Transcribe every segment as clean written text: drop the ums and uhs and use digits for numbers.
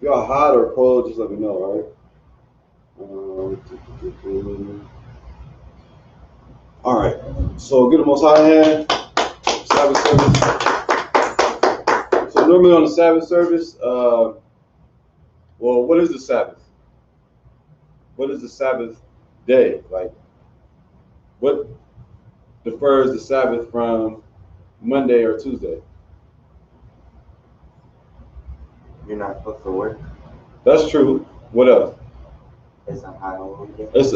Y'all hot or cold, just let me know, right? All right. So get the Most High hand. Sabbath service. So normally on the Sabbath service, well, what is the Sabbath? What is the Sabbath day? Like, what defers the Sabbath from Monday or Tuesday? You're not supposed to work. That's true. What else? It's a holy day. It's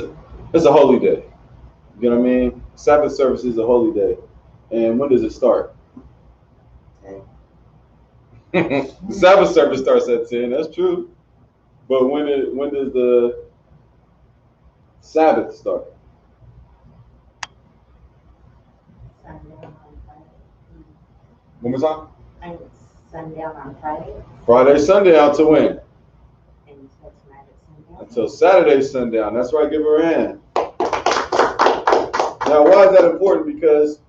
a holy day. You know what I mean? Sabbath service is a holy day. And when does it start? 10. The Sabbath service starts at 10. That's true. But when does the Sabbath start? One more time? Sundown on Friday. Friday, sundown to when? And until tonight at sundown. Until Saturday, sundown. That's right. Give her a hand. Now, why is that important? Because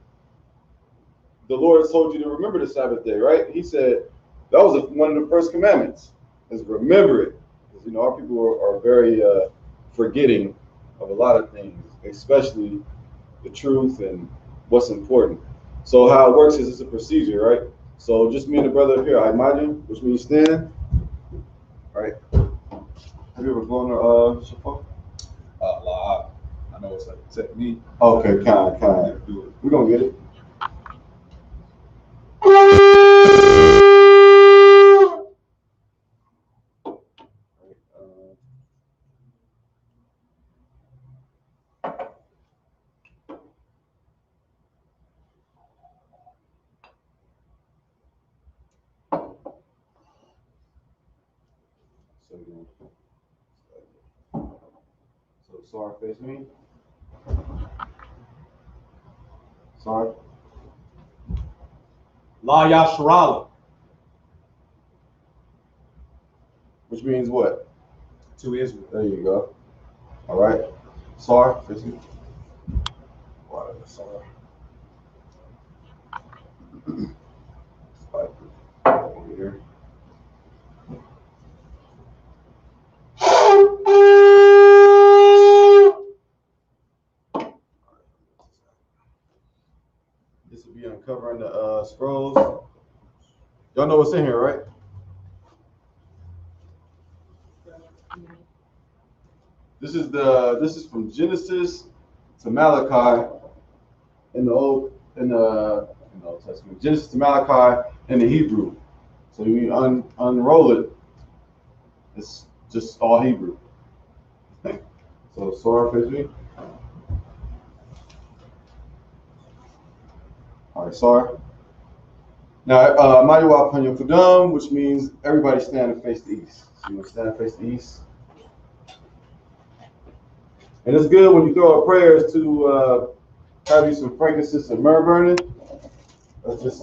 the Lord told you to remember the Sabbath day, right? He said that was one of the first commandments, is remember it. Because, you know, our people are very forgetting of a lot of things, especially the truth and what's important. So how it works is it's a procedure, right? So just me and the brother up here, I imagine, which means stand. All right. Have you ever blown a shofar? Live. I know it's like a technique. Okay, kind. We're gonna get it. So sorry, face me. Sorry. La Yasharala. Which means what? To Israel. There you go. All right. Sorry, face me. All right, sorry. Over here. This will be uncovering the scrolls. Y'all know what's in here, right? This is from Genesis to Malachi in the Old Testament. Genesis to Malachi in the Hebrew. So when you unroll it, it's just all Hebrew. So Sora face me. All right, Sora. Now, Mayuwa Panyo Kudum, which means everybody stand and face the east. So you want to stand and face the east. And it's good when you throw up prayers to have you some frankincense and myrrh burning. That's just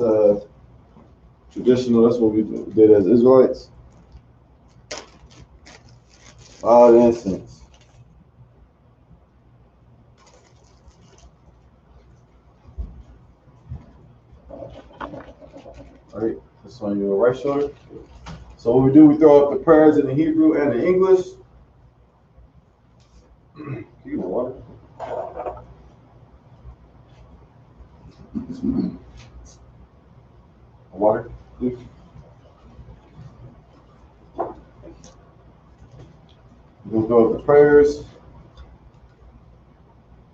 traditional. That's what we did as Israelites. All the incense. All right, this on your right shoulder. So what we do, we throw up the prayers in the Hebrew and the English. You know what? Water, please. We're gonna throw up the prayers.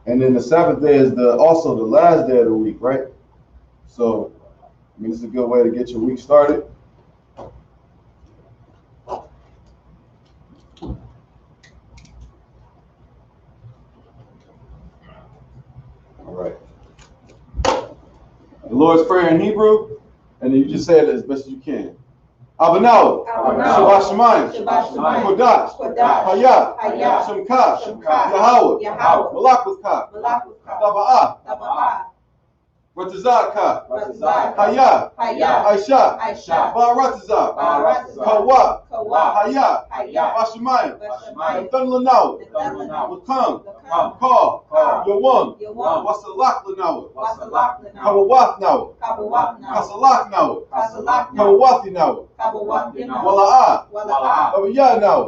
And then the Sabbath day is also the last day of the week, right? So, I mean, it's a good way to get your week started. All right. The Lord's Prayer in Hebrew, and then you just say it as best as you can. Abanaw, Shabbat Shemayim, Kodash, Hayah, Shemkah, Yahweh, Malak with Kah, Taba'ah, Ratazah, Hayah, Aisha, Ba'aratazah, Kawa, Hayah, Bashemayim, Nathan Lanaw, Lakam, Call, Yawam, Wasalak Lanaw, Kawawath Now, Kasalak Now, Kawawathi Now, Wala'ah, Abiyah Now,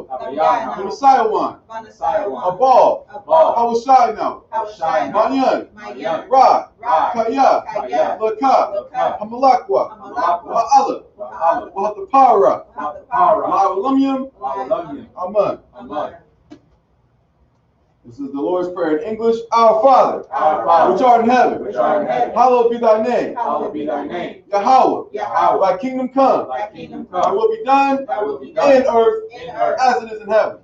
the Messiah one, Abal, Hawashai Now, Manyan, Ra, Kaya, Laka, Hamalakwa, Wa'ala, Wahatapara, Ma'alamyam, Aman. This is the Lord's Prayer in English. Our Father, which art in heaven, hallowed be thy name. Yahweh, thy kingdom come. Thy will be done in earth as it is in heaven.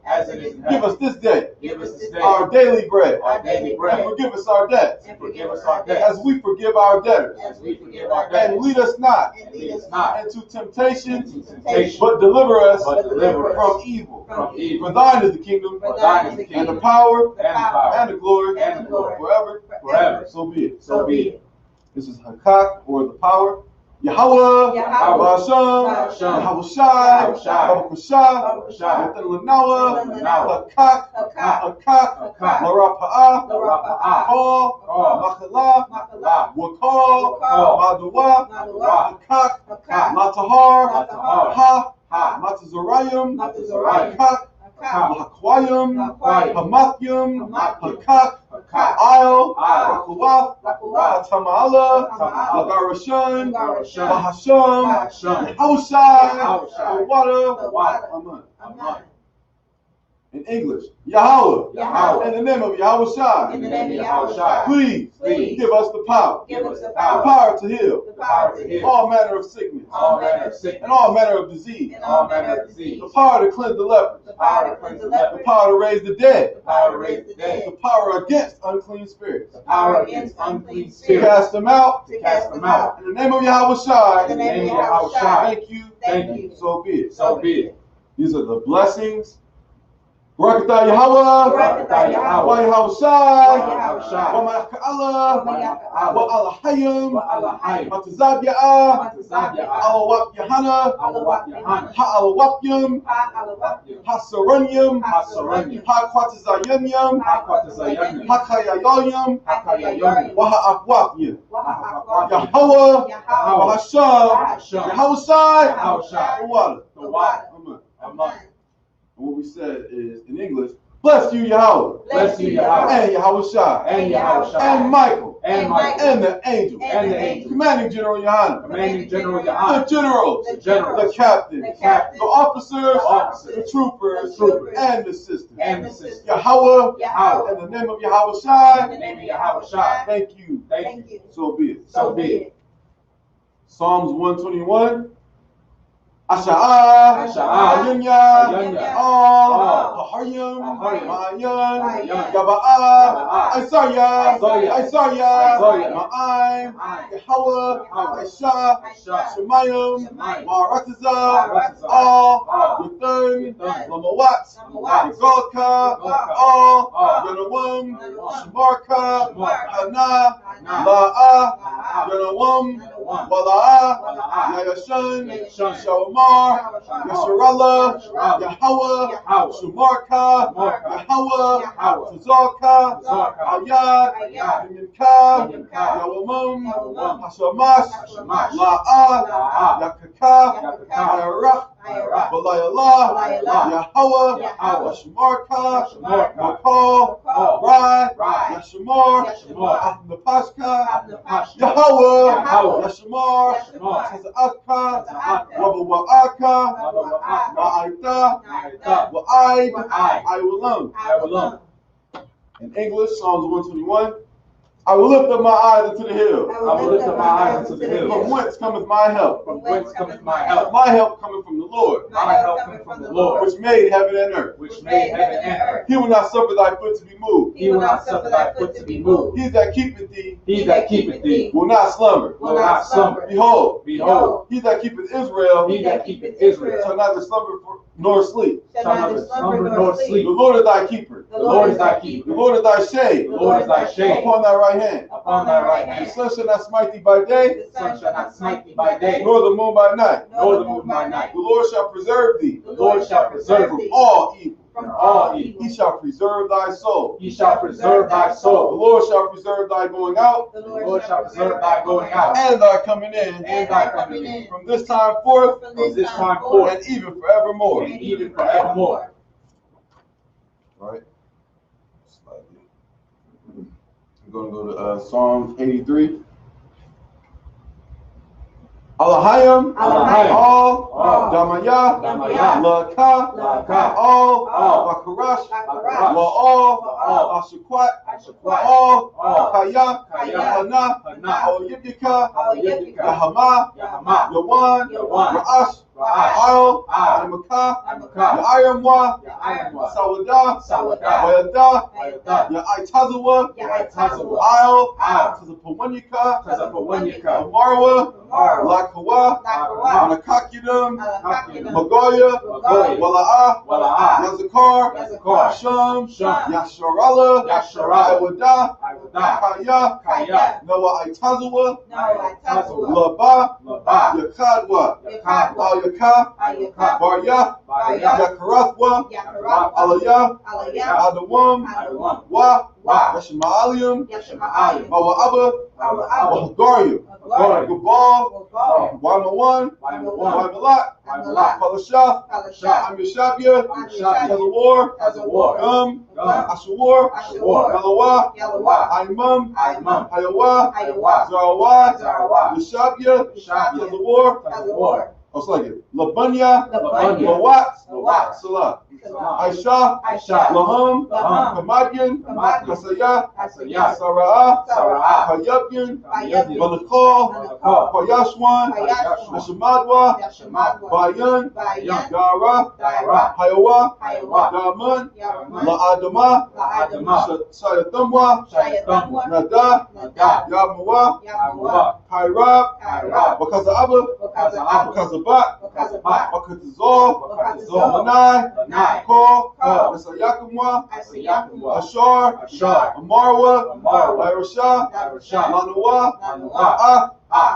Give us this day our daily bread. And forgive us our debts as we forgive our debtors. And lead us not into temptation, but deliver us from evil. For thine is the kingdom and the power and the glory forever. So be it. This is Hakak, or the power. Yahweh, Ba'asham, Yahushai, Baruchashah, Nathan Lanawa, Hakak, Larapa'ah, Paul, Machalah, Wakal, Madawa, Hakak, Matahar, Ha, Matazarayim, Hakak, Hakwayim, Hamathim, Hakak, Ayel, Rakuwath, Hatamala, Lagarashan, Bahasham, Haushai, Water, Aman. In English, Yahweh, in the name of Yahushai, please give us the power, the power to heal, all manner of sickness, and all manner of disease, the power to cleanse the lepers, the power to raise the dead, the power against unclean spirits, to cast them out, in the name of Yahushai, thank you, so be it. These are the blessings. Barakatah Yahweh, wa Yahushai, wa Ma'aka'Allah, wa Alahayim, Matazab Ya'ah, Alawak Yahana, Ha'alawapyim, Hasaranyim, Ha'kwatazayimyim, Ha'kayayoyim, wa Ha'akwapyim, Yahweh, wa Hasham, Yahushai, wa Amen. What we said is, in English, bless you, Yahweh. And Yahushai. And Michael. and Michael, and the angels, and the angels, commanding General Yohanan, commanding General the Yohanan, generals, the generals, the captains, the captains, the officers, the officers, the troopers, the troopers, and the sisters. and the sisters. Yahweh, Yahweh, in the name of Yahweh Shai, in the name of Yahweh Shai, thank you. thank you. So be it. So be it. Psalms 121. Asha'ah, Ayunya, Ahayim, Ma'ayan, Gaba'ah, Isaiah, Ma'aim, Yahweh, Aisha, Shemayim, Ma'aratazah, Yathan, Lamawat, Yagalka, Yanawam, Shemarka, Hana, La'ah, Yanawam, Wala'ah, Yayashan, Shawamar, Yasharallah, Yahweh, Shemarka, Yahweh, Tazarka, Ayad, Yimka, Yawamam, Hashamash, La'ah, Yakaka, Ayarach, Balayallah, Yahweh, Yashamarka, Makal, Rai, Yashamar, Napashka, Yahweh, Yashamar, Taza'aka, Wabawa'aka, Ma'aita, Wa'aid, Iwalam. In English, Psalms 121. I will lift up my eyes unto the hills. I will lift up my eyes unto the hills. From whence cometh my help? From whence cometh my help? My help cometh from the Lord, My help cometh from the Lord, which made heaven and earth. which made heaven and earth. He will not suffer thy foot to be moved. He will not suffer thy foot to be moved. He that keepeth thee He that keepeth thee will not slumber. will not slumber. Behold, Behold, he that keepeth Israel he that keepeth Israel shall neither slumber nor sleep. shall neither slumber nor The sleep. Lord is thy keeper. The Lord is thy The keeper. Lord is thy shade The Lord is thy shade upon thy right hand. upon thy right The hand. sun shall not smite thee by day, The sun shall not smite thee by day, nor the moon by night. nor the moon by night. The Lord shall preserve thee The Lord shall preserve from thee all evil. from all evil. He shall preserve thy soul. He shall preserve thy The soul. Lord shall preserve thy going out The Lord shall preserve thy going out and thy coming in and thy coming in from this time forth from this time forth and even forevermore. and even forevermore. Right? Slightly. I'm going to go to Psalms 83. Alahayim, Alahayim, all, Damaya, Damaya, Laka, Laka, all, Bakarash, Bakarash, all, Ashakwat, Ashakwat, all, Kaya, Kaya, Hana, Hana, Oyibika, Oyibika, Yahama, Yahama, Yawan, Yawan, Ra'ash, Ra'ash, Al, Al, Amaka, Amaka, Ya'ayamwa, Ya'ayamwa, Sawada, Sawada, Wayada, Wayada, Ya'itazawa, Ya'itazawa, Al, Al, Tazapawanyika, Tazapawanyika, Amarwa, Amara, Lakawa, Lakawa, Anakakidum, Anakakidum, Magoya, Magoya, Wala'ah, Wala'ah, Yazakar, Yazakar, Sham, Sham, Yasharala, Yasharala, Iwada, Iwada, Kaya, Kaya, Noah Itazawa, Noah, Laba, Laba, Yakadwa, Yakadwa, Ayaka, Ayaka, Barya, Barya, Yakarathwa, Yakarathwa, Alaya, Alaya, Adawam, Adawam, Wa, Wa, Yashma'alium, Yashma'alim, Mawa'aba, Mawa'aba, Wahagaryum, Gabal, Gabal, Gabal, Waimawan, Waimawan, Waimalat, Waimalat, Palashah, Palashah, Amishabia, Amishabia, Tazawar, Tazawar, Gum, Gum, Ashawar, Ashawar, Yalawa, Yalawa, Aimam, Aimam, Hayawa, Hayawa, Zarawa, Zarawa, Yashabia, Yashabia, Tazawar, Tazawar, I was like it. Labunya, Labunya, Lawat, Lawat, Salah, Salah, Aisha, Aisha, Laham, Laham, Kamadian, Kamadian, Hasayah, Hasayah, Sara'ah, Sara'ah, Hayabyan, Hayabyan, Malakal, Malakal, Payashwan, Payashwan, Nashamadwa, Yashamadwa, Bayan, Bayan, Dara, Dara, Hayawa, Hayawa, Daman, Yaman, La'adama, La'adama, Shayatamwa, Shayatamwa, Nada, Nada, Yamawa, Yamuwa, Kairab, Kairab, because of Abba, because of Abba, because of Bat, because of Bat, because of Zol, because of Zol, Lanai, Lanai, Call, Call, Asayakamwa, Asayakumwa, Ashar, Ashar, Amarwa, Amarwa, Lairashah, Lairashah, Lanawa, Lanawa,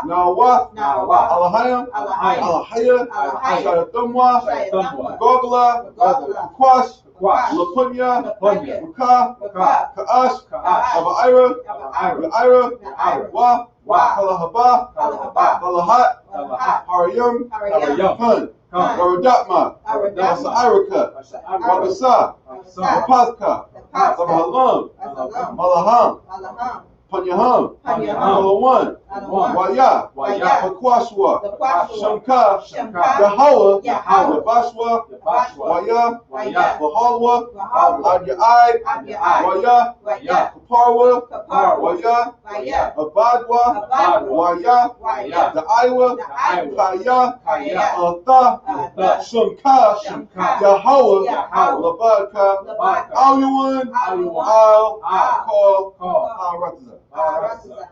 Nawa, Nawa, Alahayam, Alahayam, Alahaya, Alahaya, Shayatamwa, Shayatamwa, Gogla, Gogla, Kwash, Kwash, Lapunya, Lapunya, Maka, Maka, Kaash, Kaash, Abaira, Yabaira, Yaira, Yaira, Wa, Wa, Kalahaba, Kalahaba, Kalahat, Kalahat, Harayam, Harayam, Hun, Hun, Waradatma, Waradatma, Wasairaka, Wabasa, Wabasa, Wapazka, Wapazka, Sabahalam, Sabahalam, Malaham, Malaham, Panyaham, Panyaham, Palawan, Palawan, Waya, Waya, Pakwashwa, Pakwashwa, Shamka, Shamka, Yahweh, Yahweh, Yabashwa, Yabashwa, Waya, Waya, Bahalwa, Bahalwa, Adyai, Adyai, Waya, Waya, Kaparwa, Kaparwa, Waya, Waya, Abadwa, Abadwa, Waya, Waya, Daiwa, Daiwa, Kaya, Kaya, Atha, Atha, Shamka, Shamka, Yahweh, Yahweh, Labadka, Labadka, Aluwan, Aluwan, Al, Call, Call, Aratha. Arasa,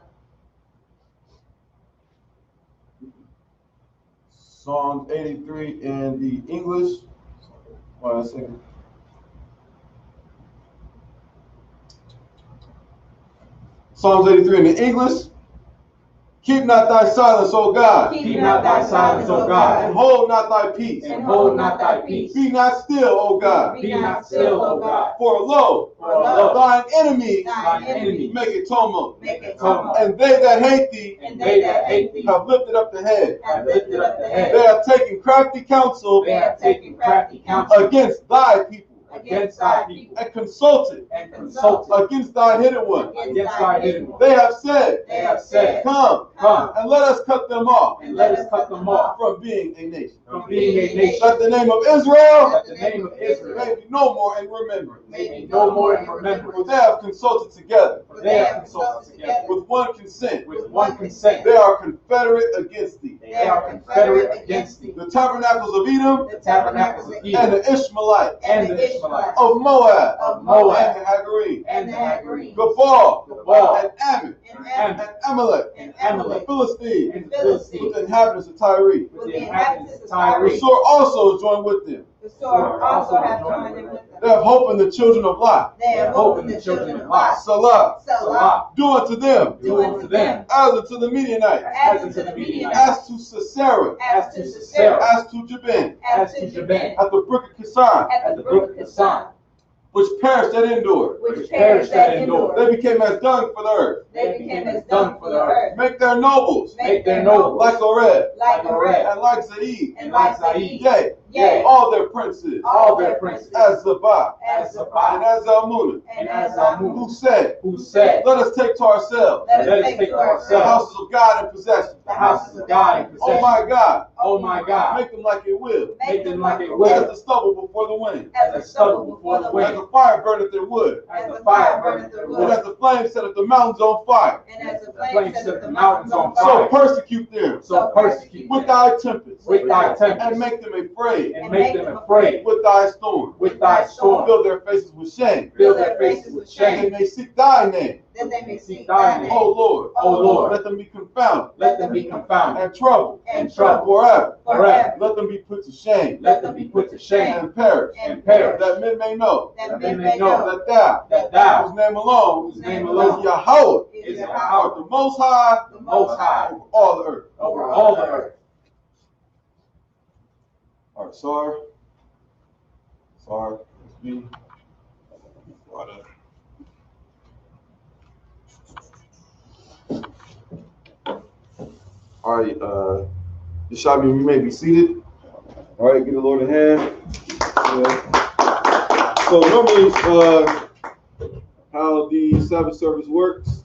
Psalms 83 in the English. Hold on a second. Psalms 83 in the English. Keep not thy silence, O God. Keep not thy silence, O God, And hold not thy peace. and hold not thy peace. Be not still, O God. Be not still, O God, For lo, for lo, thine enemies thine enemies make a tumult. make a tumult, And they that hate thee and they that hate thee have lifted up the head. have lifted up the They head. have taken crafty counsel They have taken crafty counsel against thy people, against thy people, and consulted and consulted against thy hidden one. against thy hidden one. They have said, They have said, Come, Come, and let us cut them off and let us cut them off from being a nation. from being a nation. Let the name of Israel That the name of Israel may be no more in remembrance. may be no more in For remembrance. they have consulted together For they have consulted together with one consent. with one consent. They are confederate against thee. They are confederate against thee. The tabernacles of Edom The tabernacles of and Edom the Ishmaelites and the Ishmaelites of Moab of Moab and the Hagarine, and the Hagarine, Gabal Gabal and Ammon and and Ammon Amalek and and the Amalek Philistines and the with Philistines, the inhabitants of Tyre. with the inhabitants of The Tyre. sword also joined with them. The sword also have joined in with They them. have hope in the children of Lot. They have hope in the children of Lot. Salah, Salah, do unto them do unto them as unto the Midianites, as unto the Midianites, as to Sisera, as to Sisera, as to Jabin, as to Jabin, at the brook of Kison, at the brook of Kison, which perished at Endor. which perished at Endor. They became as dung for the earth. They became as dung for the earth. Make their nobles Make their nobles like Oreb like Oreb and like Zaid. and like Zaid. Yea, Yea, all their princes all their princes, as Zabah as and Zabah as Zalmunna, and as Zalmunna, who said, who said, Let us take to ourselves Let us take to the ourselves houses of God in possession. the houses of God in Oh possession. my God, Oh my God, make them like it will, make them like it as will, the stubble before the wind, as the stubble before the as wind, the fire burneth their wood, as the fire burneth the and wood, as the flame setteth the mountains on fire. and as the flame set the mountains on So fire. persecute them So persecute with them thy tempests, with thy and tempest, make them afraid and make them afraid with thy storm. with thy storm. Fill their faces with shame, Fill their faces with that shame, they may seek thy name. that they may seek thy name. O Lord, O Lord, let them be confounded let them be confounded and troubled and troubled forever. forever. Let them be put to shame Let them be put to shame and perish, and perish, that men may know that men may know that thou, that thou, whose name alone, whose name is alone Yahweh, is art Yahweh, the most high the Most High, over all the earth. over all the earth. All right, sorry. Let's be. All right, Yashabi, you may be seated. All right, give the Lord a hand. Yeah. So normally, how the Sabbath service works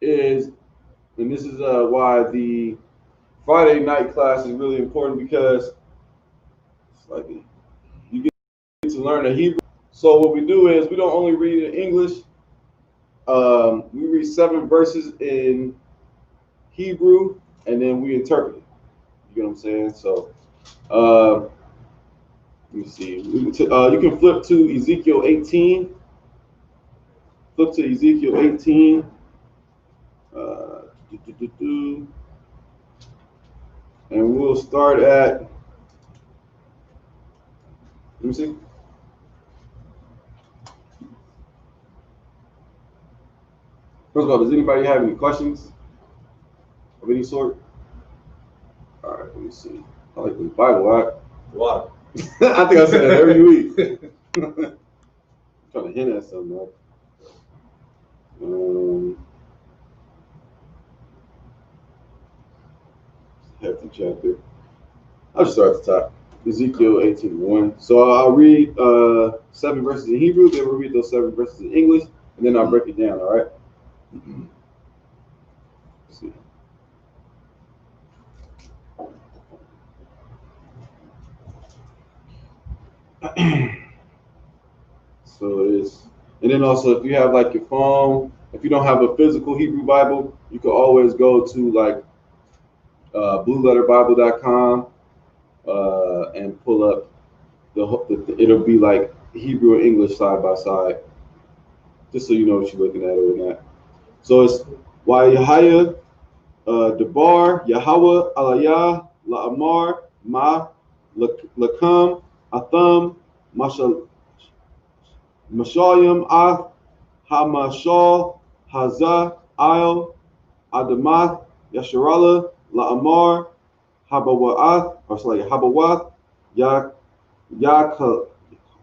is, and this is why the Friday night class is really important, because it's like you get to learn the Hebrew. So what we do is we don't only read in English. We read 7 verses in Hebrew, and then we interpret it. You get what I'm saying? So let me see. You can flip to Ezekiel 18. Flip to Ezekiel 18. And we'll start at, let me see. First of all, does anybody have any questions of any sort? All right, let me see. I like the Bible app. Water. I think I say that every week. I'm trying to hint at something. Hefty chapter. I'll just start at the top. Ezekiel 18:1. So I'll read 7 verses in Hebrew, then we'll read those 7 verses in English, and then I'll break it down, all right? Let's see. So it is. And then also, if you have like your phone, if you don't have a physical Hebrew Bible, you can always go to like blueletterbible.com and pull up it'll be like Hebrew and English side by side, just so you know what you're looking at or not. So it's Yahya Debar, Yahweh, Alayah, La'amar, Ma, Lakam, Atham, Mashalyam, Ath, Hamashal, Hazah, Il, Adamath, Yasharallah, La'amar, Habawa'ath, or it's like Habawath,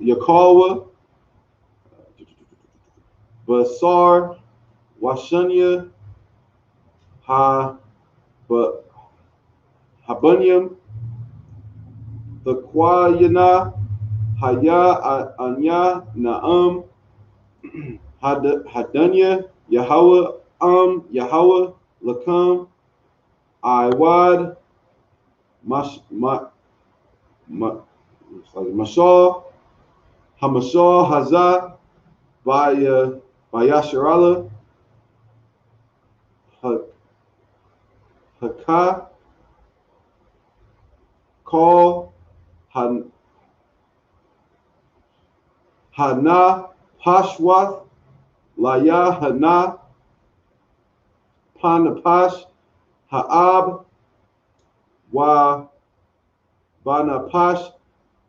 Yakawa, Basar, Washanya, Habunyam, Thakwayana, Haya, Anya, Naam, Hadunya, Yahweh, Yahweh, Lakam, Iwad, Mashal, Hamashal, Hazah, Bayasharala, Haka, Call, Hana, Pashwath, Laya, Hana, Panapash, Ha'ab, Wa, Banapash,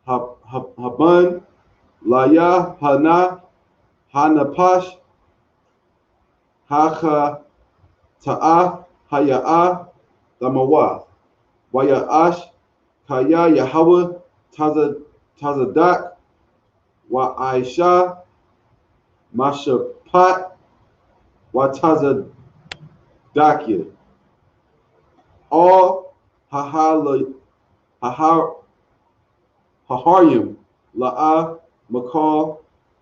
Haban, Laya, Hana, Hanapash, Hacha, Ta'ah, Haya'ah, Damawath, Waya'ash, Kaya, Yahweh, Tazadak, Wa Aisha, Mashapat, Wa Tazadakia. All Haharyim, La'a, Makal,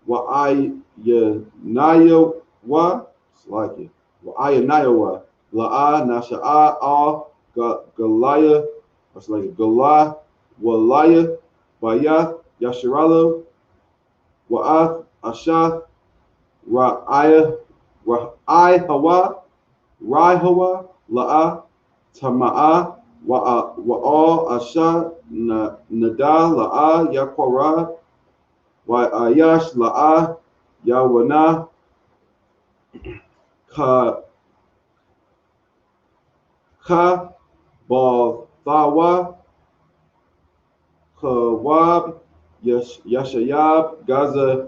Wa Ayanayawa, Slakia, Wa Ayanayawa, La'a, Nasha'a, Al, Galaya, it's like Galah, Walaya, Bayath, Yasharala, Wa'ath, Ashath, Ra'aya, Ra'ai Hawa, Rai Hawa, La'a, Tama'a, Wa'al, Asha, Nada, La'a, Yakwara, Wa'ayash, La'a, Yawana, Ka, Balthawa, Kawab, Yashayab, Gazala,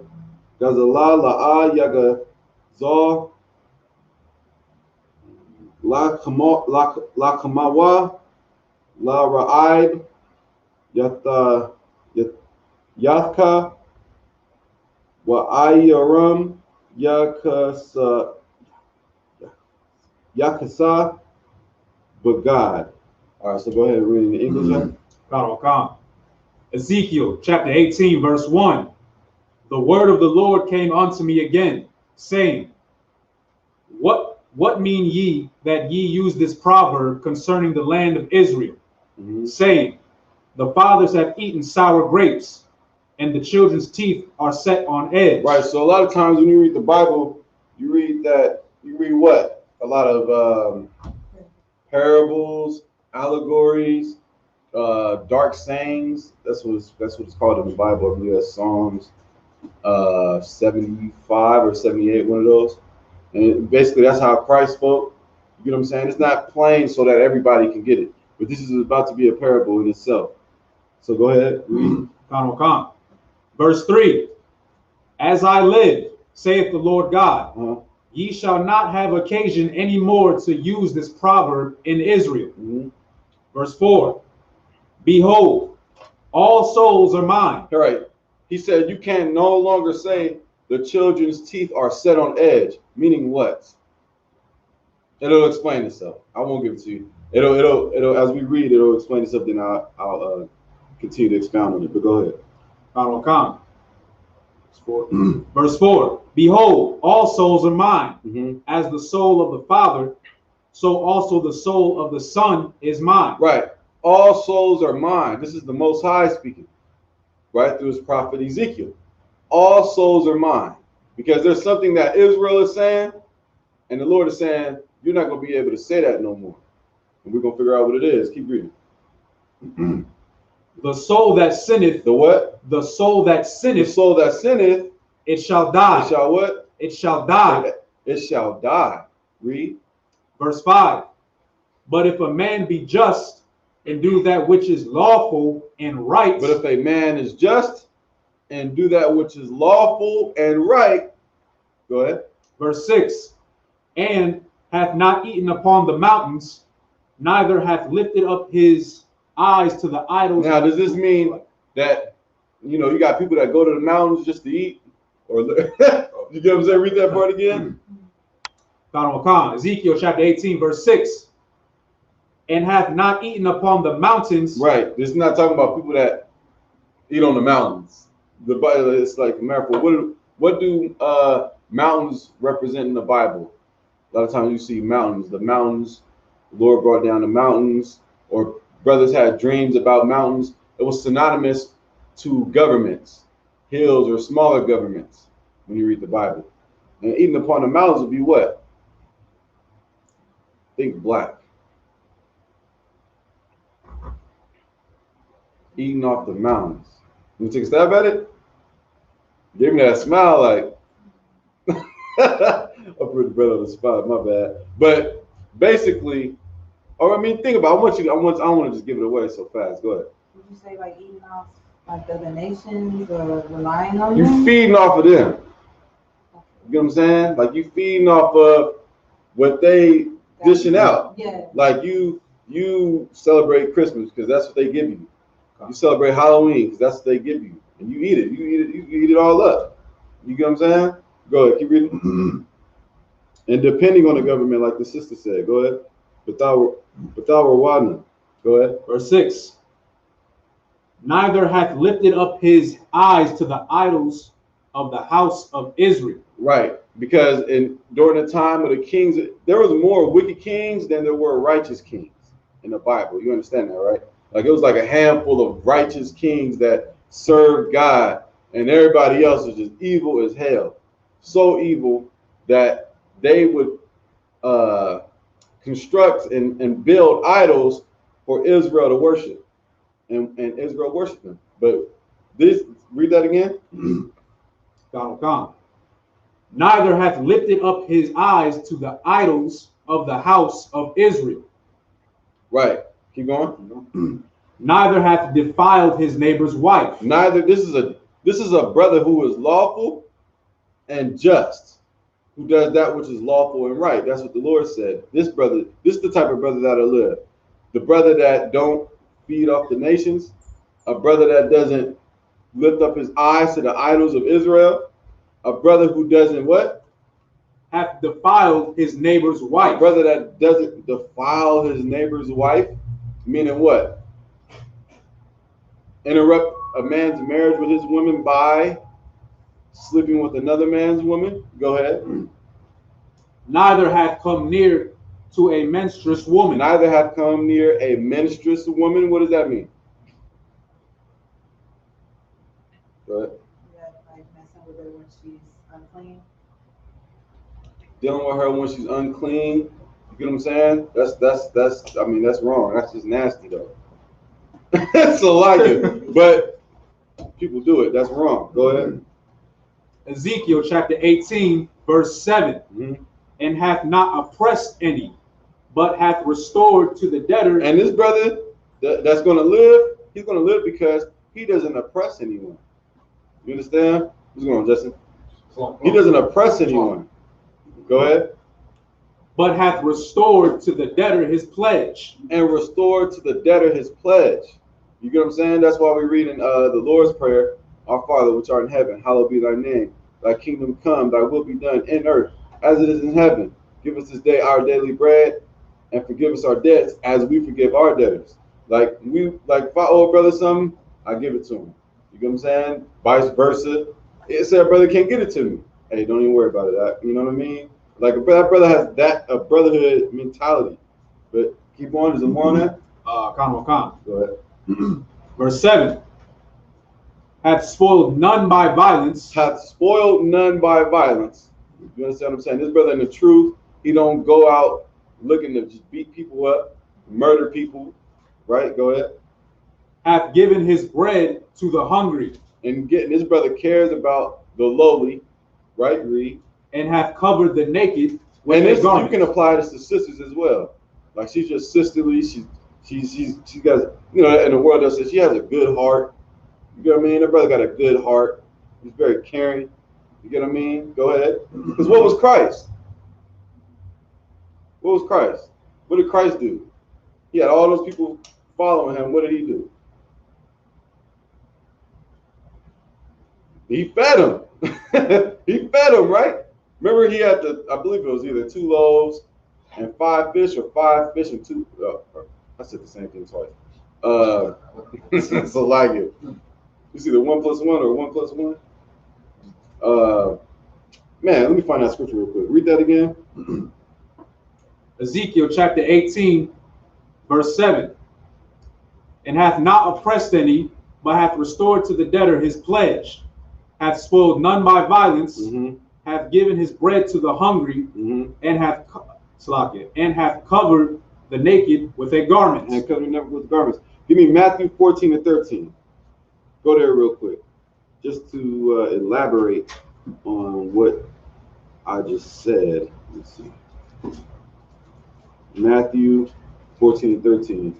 La'a, Yagazal, La Kamawa, La Ra'ib, Yathka, Wa'ayaram, Yakasa, Bagad. All right, so go ahead and read in English. Ezekiel chapter 18, verse 1. The word of the Lord came unto me again, saying, What mean ye that ye use this proverb concerning the land of Israel, saying, the fathers have eaten sour grapes, and the children's teeth are set on edge. Right, so a lot of times when you read the Bible, you read what? A lot of parables, allegories, dark sayings. That's what it's called in the Bible. I believe that's Psalms 75 or 78, one of those. And basically that's how Christ spoke. You know what I'm saying? It's not plain so that everybody can get it. But this is about to be a parable in itself. So go ahead, read. Verse 3. As I live, saith the Lord God, ye shall not have occasion any more to use this proverb in Israel. Verse 4. Behold, all souls are mine. All right. He said you can no longer say the children's teeth are set on edge. Meaning what? It'll explain itself. I won't give it to you. It'll as we read, it'll explain itself. Then I'll continue to expound on it, but go ahead. Verse 4. Behold, all souls are mine. Mm-hmm. As the soul of the Father, so also the soul of the Son is mine. Right. All souls are mine. This is the Most High speaking, right, through his prophet Ezekiel. All souls are mine. Because there's something that Israel is saying, and the Lord is saying, you're not going to be able to say that no more. And we're going to figure out what it is. Keep reading. The soul that sinneth. The what? The soul that The sinneth. soul that sinneth. It shall die. It shall what? It shall die. It shall die. Read. Verse 5. But if a man be just and do that which is lawful and right. But if a man is just and do that which is lawful and right. Go ahead. Verse 6. And hath not eaten upon the mountains, neither hath lifted up his eyes to the idols. Now, does this mean that, you know, you got people that go to the mountains just to eat? Or you get what I'm saying? Read that part again. Ezekiel chapter 18, verse 6. And hath not eaten upon the mountains. Right. This is not talking about people that eat on the mountains. The Bible, it's like a metaphor. What do mountains represent in the Bible? A lot of times you see mountains. The mountains, the Lord brought down the mountains, or brothers had dreams about mountains. It was synonymous to governments, hills or smaller governments when you read the Bible. And eating upon the mountains would be what? Think black. Eating off the mountains. You take a stab at it? Gave me that smile like, I put the brother on the spot, my bad. But basically, or I mean, think about it. I don't want to just give it away so fast. Go ahead. Would you say like eating off like other nations or relying on You them? feeding off of them. You get what I'm saying? Like you feeding off of what they dishing out. Yeah. Like you celebrate Christmas because that's what they give you. You celebrate Halloween because that's what they give you, and you eat it. You eat it all up. You get what I'm saying? Go ahead, keep reading. And depending on the government, like the sister said, go ahead. But thou were wadna. Go ahead. Verse 6. Neither hath lifted up his eyes to the idols of the house of Israel. Right, because during the time of the kings, there was more wicked kings than there were righteous kings in the Bible. You understand that, right? Like it was like a handful of righteous kings that served God, and everybody else was just evil as hell. So evil that they would construct and build idols for Israel to worship, and Israel worshiped them. But read that again. Neither hath lifted up his eyes to the idols of the house of Israel. Right. Keep going. Neither hath defiled his neighbor's wife. Neither. This is a brother who is lawful and just, who does that which is lawful and right. That's what the Lord said. This is the type of brother that'll live. The brother that don't feed off the nations, a brother that doesn't lift up his eyes to the idols of Israel, a brother who doesn't what? Hath defiled his neighbor's wife. A brother that doesn't defile his neighbor's wife, meaning what? Interrupt a man's marriage with his woman by sleeping with another man's woman. Go ahead. Neither hath come near to a menstruous woman. Neither hath come near a menstruous woman. What does that mean? Go ahead. Yeah, like messing with her when she's unclean. Dealing with her when she's unclean. You get what I'm saying? That's I mean, that's wrong. That's just nasty though. So like it, but people do it. That's wrong. Go ahead. Ezekiel chapter 18, verse 7. Mm-hmm. And hath not oppressed any, but hath restored to the debtor. And this brother that's going to live, he's going to live because he doesn't oppress anyone. You understand? What's going on, Justin? He doesn't oppress anyone. Go ahead. But hath restored to the debtor his pledge. And restored to the debtor his pledge. You get what I'm saying? That's why we read in the Lord's Prayer, Our Father which art in heaven, hallowed be thy name. Thy kingdom come, thy will be done in earth as it is in heaven. Give us this day our daily bread, and forgive us our debts as we forgive our debtors. Like old brother something, I give it to him. You get what I'm saying? Vice versa. It said, brother can't get it to me. Hey, don't even worry about it. You know what I mean? Like that brother has that a brotherhood mentality. But keep on. Is there more on that? Come on. Go ahead. Verse 7. Hath spoiled none by violence. Hath spoiled none by violence. You understand what I'm saying? This brother in the truth, he don't go out looking to just beat people up, murder people. Right? Go ahead. Hath given his bread to the hungry. And this brother cares about the lowly. Right? Read. And hath covered the naked with And his this, you garments. can apply this to sisters as well. Like she's just sisterly. She got, you know, in the world that says she has a good heart. You get what I mean? That brother got a good heart. He's very caring. You get what I mean? Go ahead. Because what was Christ? What was Christ? What did Christ do? He had all those people following him. What did he do? He fed them. He fed them, right? Remember, he had I believe it was either 2 loaves and 5 fish, or 5 fish and 2. I said the same thing twice. So like it. It's either 1 plus 1 or 1 plus 1. Man, let me find that scripture real quick. Read that again. Ezekiel chapter 18, verse 7. And hath not oppressed any, but hath restored to the debtor his pledge, hath spoiled none by violence, hath given his bread to the hungry, and hath covered the naked with their garments. And covered them with garments. Give me Matthew 14 and 13. Go there real quick, just to elaborate on what I just said. Let's see. Matthew 14 and 13.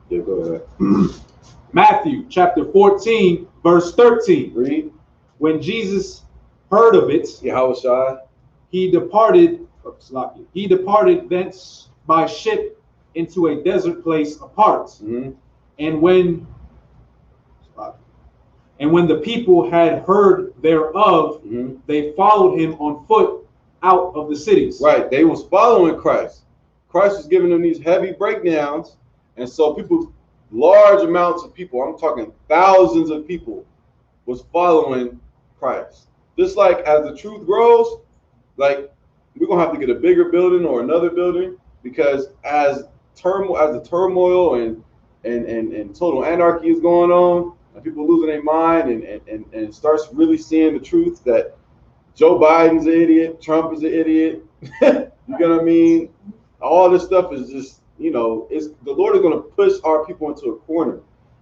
Yeah, go ahead. Matthew chapter 14, verse 13. Read. When Jesus heard of it, Yahushua. he departed thence by ship into a desert place apart. And when the people had heard thereof, they followed him on foot out of the cities. Right, they was following Christ. Christ was giving them these heavy breakdowns, and so people, large amounts of people, I'm talking thousands of people, was following Christ. Just like as the truth grows, like we're gonna have to get a bigger building or another building, because as the turmoil and total anarchy is going on, and people losing their mind and starts really seeing the truth that Joe Biden's an idiot, Trump is an idiot. You get what I mean? All this stuff is just, you know, the Lord is going to push our people into a corner,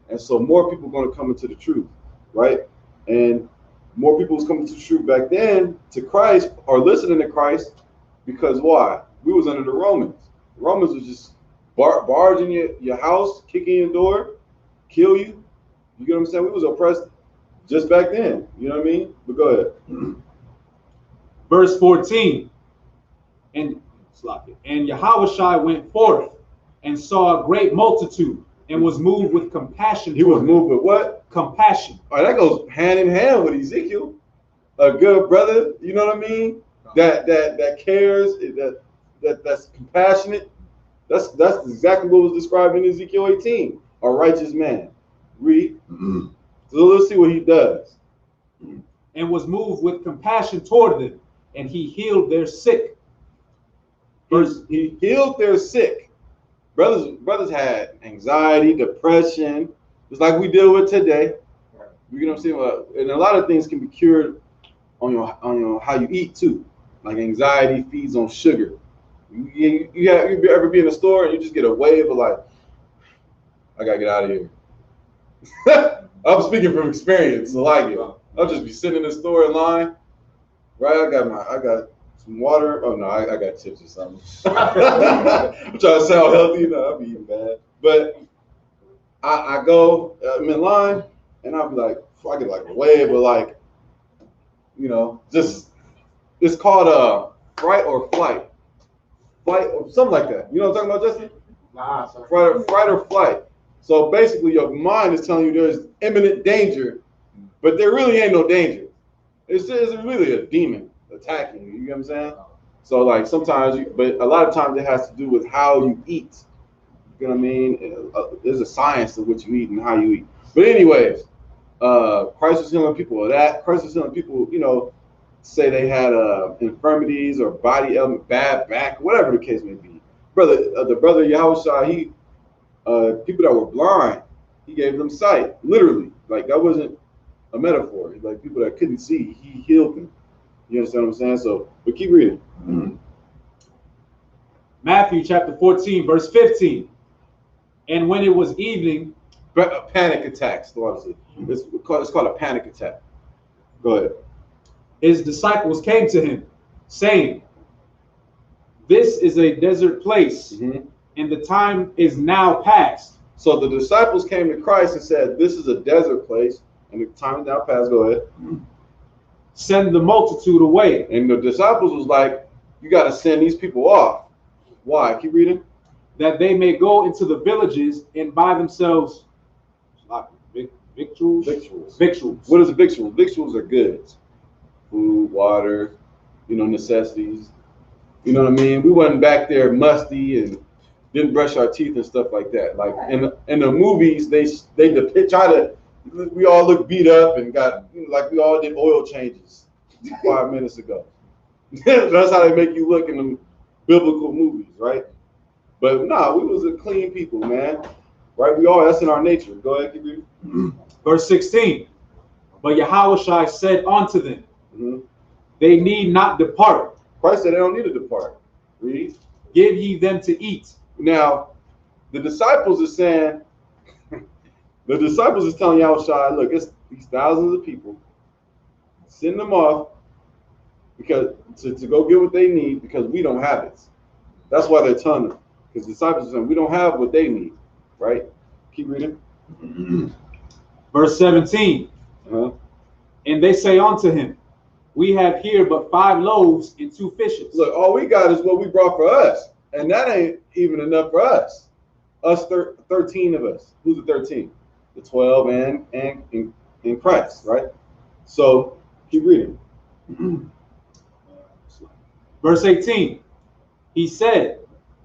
and so more people are going to come into the truth, right? And more people was coming to the truth back then to Christ, or listening to Christ, because why? We was under the Romans. The Romans was just barging your house, kicking your door, kill you. You get what I'm saying? We was oppressed just back then. You know what I mean? But go ahead. Verse 14. And Yahushua went forth and saw a great multitude and was moved with compassion. He was moved with what? Compassion. All right, that goes hand in hand with Ezekiel. A good brother, you know what I mean? That cares, that's compassionate. That's exactly what was described in Ezekiel 18. A righteous man. Read. So let's see what he does. And was moved with compassion toward them, and he healed their sick. He healed their sick. Brothers had anxiety, depression, just like we deal with today. You know what I'm saying? And a lot of things can be cured on your how you eat too. Like anxiety feeds on sugar. You ever be in a store and you just get a wave of like, I gotta get out of here. I'm speaking from experience. So like it. I'll just be sitting in the store in line. Right, I got some water. Oh no, I got chips or something. I'm trying to sound healthy. No, I'll be eating bad. But I go, I'm in line, and I'll be like, I get like a wave of like, you know, just it's called fright or flight or something like that. You know what I'm talking about, Justin? Nah, sir. Fright or flight. So basically, your mind is telling you there's imminent danger, but there really ain't no danger. It's really a demon attacking you. You know what I'm saying? So like sometimes, but a lot of times it has to do with how you eat. You know what I mean? There's a science to what you eat and how you eat. But anyways, Christ was healing people of that. Christ was healing people, you know, say they had infirmities or body ailment, bad back, whatever the case may be. The brother Yahushua, he people that were blind, he gave them sight, literally. Like that wasn't a metaphor. Like people that couldn't see, he healed them. You understand what I'm saying? So, but keep reading. Matthew chapter 14, verse 15. And when it was evening, Panic attacks. It's called a panic attack. Go ahead. his disciples came to him, saying, "This is a desert place, and the time is now past." So the disciples came to Christ and said, "This is a desert place, and the time is now past." Go ahead. "Send the multitude away." And the disciples was like, "You got to send these people off." Why? Keep reading. "That they may go into the villages and buy themselves victuals." Victuals. What is a victual? Victuals are goods. Food, water, you know, necessities. You know what I mean? We wasn't back there musty and didn't brush our teeth and stuff like that. Like in the movies, they we all look beat up and got like we all did oil changes 5 minutes ago. That's how they make you look in the biblical movies, right? But nah, we was a clean people, man. Right? That's in our nature. Go ahead, keep reading. Verse 16. But Yahushua said unto them, they need not depart. Christ said they don't need to depart. Read. Give ye them to eat. Now, the disciples are saying, the disciples is telling Yahushua, look, it's these thousands of people. Send them off because to go get what they need because we don't have it. That's why they're telling them. Because the disciples are saying we don't have what they need. Right? Keep reading. Verse 17. And they say unto him, we have here but 5 loaves and 2 fishes. Look, all we got is what we brought for us. And that ain't even enough for us. 13 of us. Who's the 13? The 12 and in Christ, right? So keep reading. Verse 18. He said,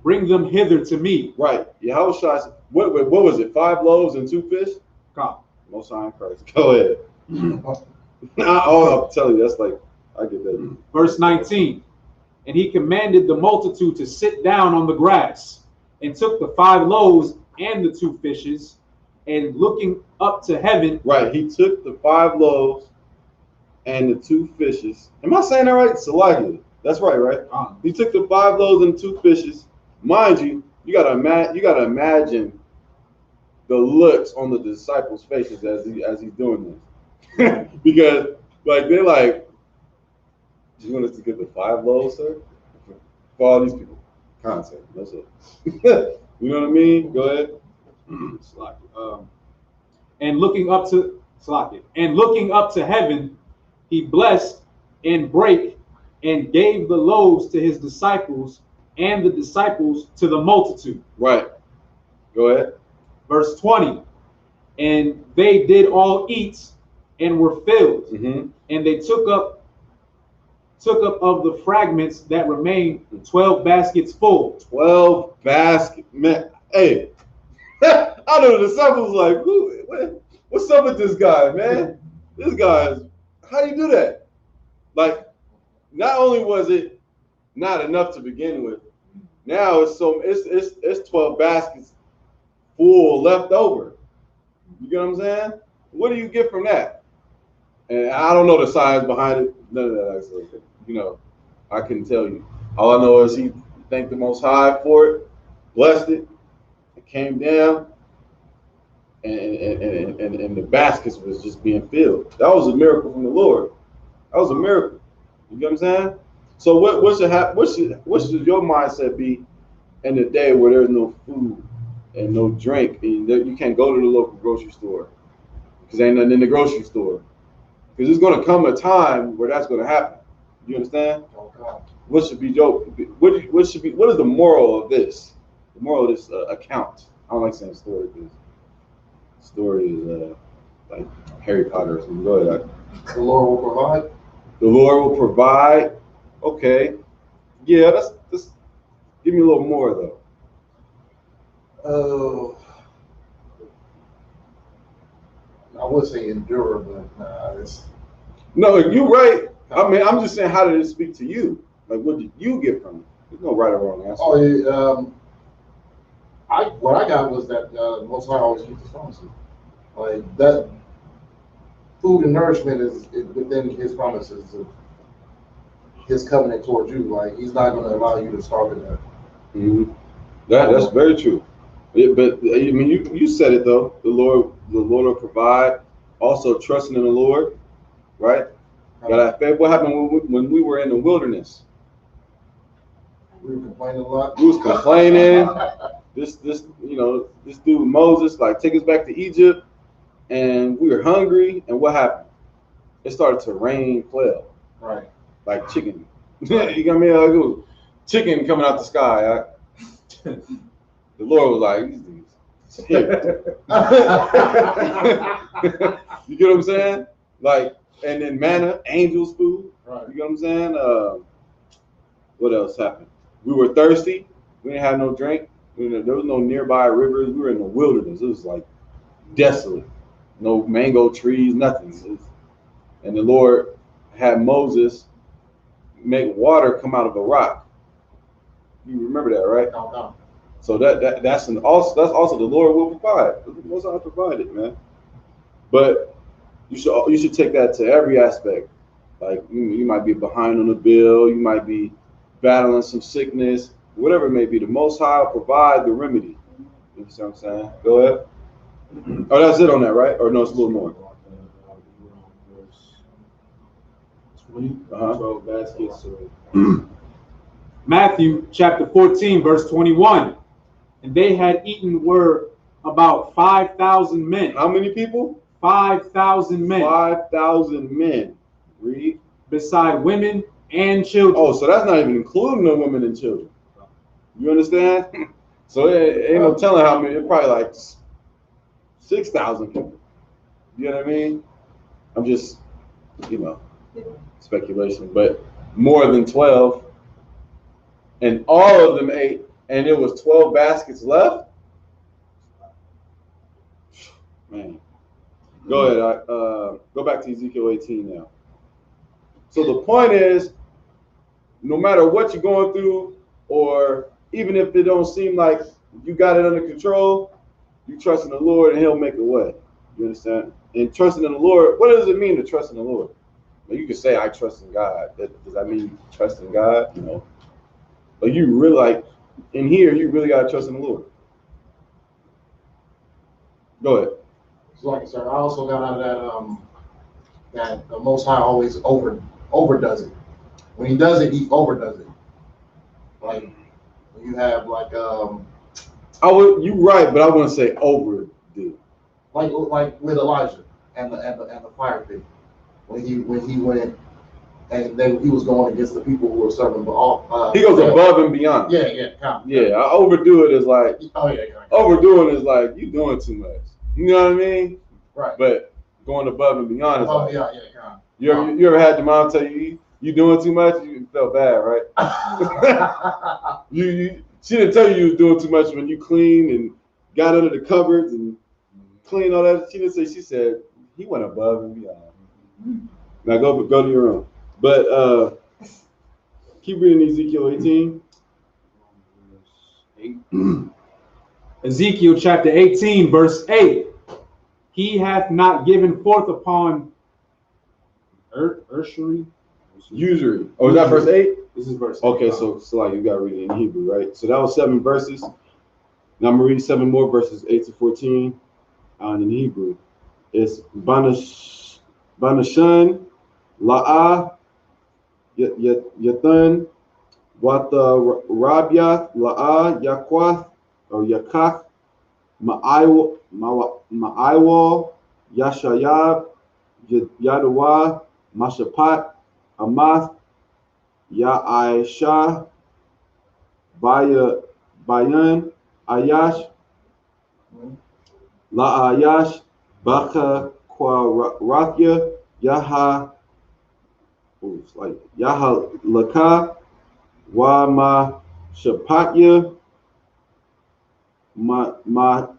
bring them hither to me. Right. Yahushua, what was it? 5 loaves and 2 fish? God. Most High in Christ. Go ahead. I'll tell you, that's like, I get that. Verse 19. And he commanded the multitude to sit down on the grass, and took the 5 loaves and the 2 fishes, and looking up to heaven. Right. He took the 5 loaves and the 2 fishes. Am I saying that right? Salagi. That's right, right? He took the 5 loaves and 2 fishes. Mind you, you gotta imagine the looks on the disciples' faces as he's doing this. Because like they're like, you want us to get the 5 loaves, sir? For all these people. Concept. That's it. You know what I mean? Go ahead. And looking up to heaven, he blessed and brake and gave the loaves to his disciples, and the disciples to the multitude. Right. Go ahead. Verse 20. And they did all eat and were filled, and they took up of the fragments that remained 12 baskets full. 12 baskets. Man, hey, I know the disciples like, what's up with this guy, man? This guy is, how you do that? Like, not only was it not enough to begin with, now it's 12 baskets full left over. You get what I'm saying? What do you get from that? And I don't know the science behind it. None of that actually. You know, I couldn't tell you. All I know is he thanked the Most High for it, blessed it, it came down, and the baskets was just being filled. That was a miracle from the Lord. That was a miracle. You get what I'm saying? So what should your mindset be in the day where there's no food and no drink, and you can't go to the local grocery store because ain't nothing in the grocery store? Because there's going to come a time where that's going to happen. You understand? What should be what is the moral of this? The moral of this account. I don't like saying story because story is like Harry Potter or something. Go ahead. The Lord will provide. The Lord will provide. Okay. Yeah, that's give me a little more though. I would say endure, but nah, it's No, you're right. I mean, I'm just saying, how did it speak to you? Like, what did you get from it? There's no right or wrong answer. oh, what I got was that Most High always keeps His promises. Like that, food and nourishment is within His promises of His covenant towards you. Like He's not going to allow you to starve to death. Mm-hmm. That's very true. But I mean, you said it though. The Lord will provide. Also, trusting in the Lord, right? Got that faith. What happened when we were in the wilderness? We were complaining a lot. We was complaining. This dude Moses, like, take us back to Egypt, and we were hungry. And what happened? It started to rain quail, Right. like chicken. You know what I mean? Like, it was chicken coming out the sky. The Lord was like, these dudes. You get what I'm saying? Like, and then manna, angels' food. Right. You get what I'm saying? What else happened? We were thirsty. We didn't have no drink. There was no nearby rivers. We were in the wilderness. It was like desolate. No mango trees, nothing. And the Lord had Moses make water come out of a rock. You remember that, right? No. So that's also the Lord will provide. The Most High provided, man. But you should take that to every aspect. Like you might be behind on a bill, you might be battling some sickness, whatever it may be. The Most High will provide the remedy. You see what I'm saying? Go ahead. Oh, that's it on that, right? Or no, it's a little more. 20, Uh-huh. 12 baskets. Matthew chapter 14, verse 21. And they had eaten were about 5,000 men. How many people? 5,000 men. 5,000 men. Read. Beside women and children. Oh, so that's not even including the women and children. You understand? So it ain't no telling how many. It's probably like 6,000 people. You know what I mean? I'm just, speculation. But more than 12. And all of them ate, and there was 12 baskets left. Man, go ahead. Go back to Ezekiel 18 now. So the point is, no matter what you're going through, or even if it don't seem like you got it under control, you trust in the Lord, and He'll make a way. You understand? And trusting in the Lord, what does it mean to trust in the Lord? Now, you can say, "I trust in God." Does that mean you trust in God? No. But you really, like, in here, you really got to trust in the Lord. Go ahead. So like I said, I also got out of that the Most High always overdoes it. When He does it, He overdoes it. Like when you have like you right, but I wouldn't say overdo. Like with Elijah and the fire pit. When he went and then he was going against the people who were serving Baal. He goes above and beyond. Yeah. I overdo it is like, yeah. overdoing is like you doing too much. You know what I mean? Right. But going above and beyond is like, yeah. You ever had your mom tell you doing too much? You felt bad, right? She didn't tell you was doing too much when you cleaned and got under the cupboards and cleaned all that. She didn't say. She said he went above and beyond. Now go to your room. But keep reading Ezekiel 18. Ezekiel chapter 18, verse 8. He hath not given forth upon usury. Oh, is that verse 8? This is verse 8. Okay, so like you got to read it in Hebrew, right? So that was 7 verses. Now I'm going to read 7 more verses, 8 to 14. In Hebrew, it's Banashan, La'ah, Yathan, Wata Rabiath, La'ah, Yakwath, or Yakach, Ma'aiwal, Yashayab, Yadawa, Mashapat, Amath, Ya'aisha, Bayan, Ayash, La'ayash, Baka, Kwarathya, Yaha, Laka, Wama Shapatya, Mashar,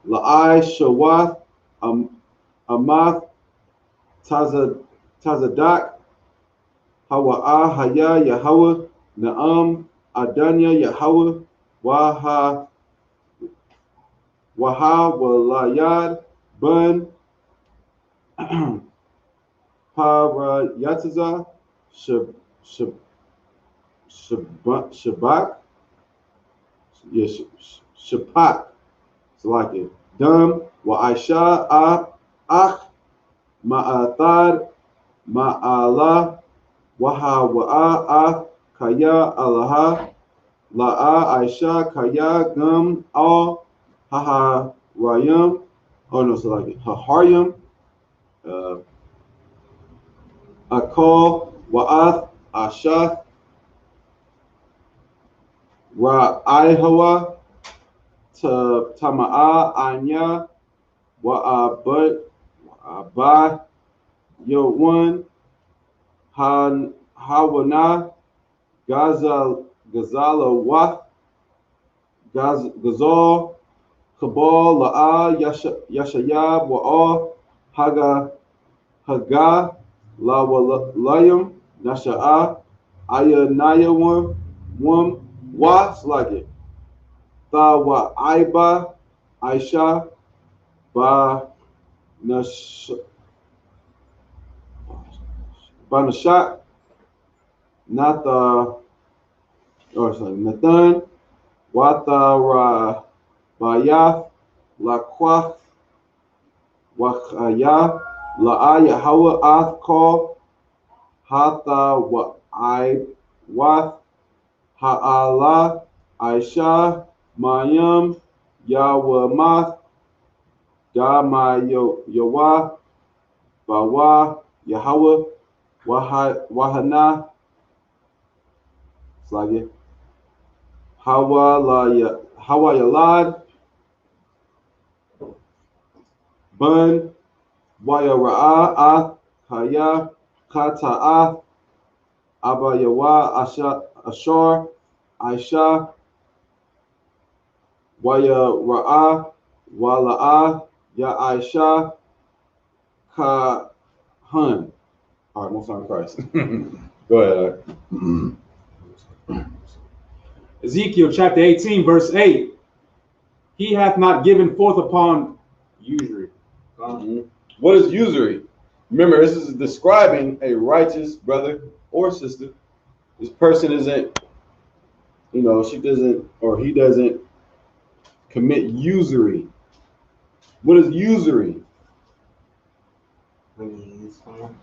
La'ai, Shawath, Amath, Tazadak, Hawa'ah, Haya, Yahweh, Naam, Adanya, Yahweh, Waha, Walayad, Bun, Parayataza, Shabak, yes, Shapak, it's like it. Dum, Wa'aisha, Ach, Ma'athad, Ma'ala, Waha, Wa'a, Kaya, Alaha, La'a, Aisha, Kaya, Gum, Al, Haha, Rayam, oh no, so like it. Haharyam, Akal, Wa'ath, Ashath, Ra'aihawa, Tama'a, Anya, Wa'abad, Wa'abad, Yo1, Hawana, Gazala, Wath, Gazal, Kabal, La'a, Yashayab, Wa'al, Haga, Lawalayam, Nasha'a, Ayanaya, one, Wa, like it. Wa Aiba, Aisha, Ba Banashat, Natha, or sorry, Nathan, Wata Bayath, Laquath, Wachaya, La'a Yahweh Ath Call, Hatha Wa Wath, Ha'ala, Aisha, Mayam, Yahweh Da Ma Yawah, Bawa, Yahweh, Wahana, it's like it. Hawa Yalad, Bun, Waya Ra'ah, Kaya, Kata'ah, Abba Yawa, Ashar, Aisha, Waya Ra'ah, Wala'ah, Ya Aisha, Ka Hun. All right, most on Christ. Go ahead. Ezekiel chapter 18, verse 8. He hath not given forth upon usury. What is usury? Remember, this is describing a righteous brother or sister. This person isn't, she doesn't or he doesn't commit usury. What is usury? When you use someone,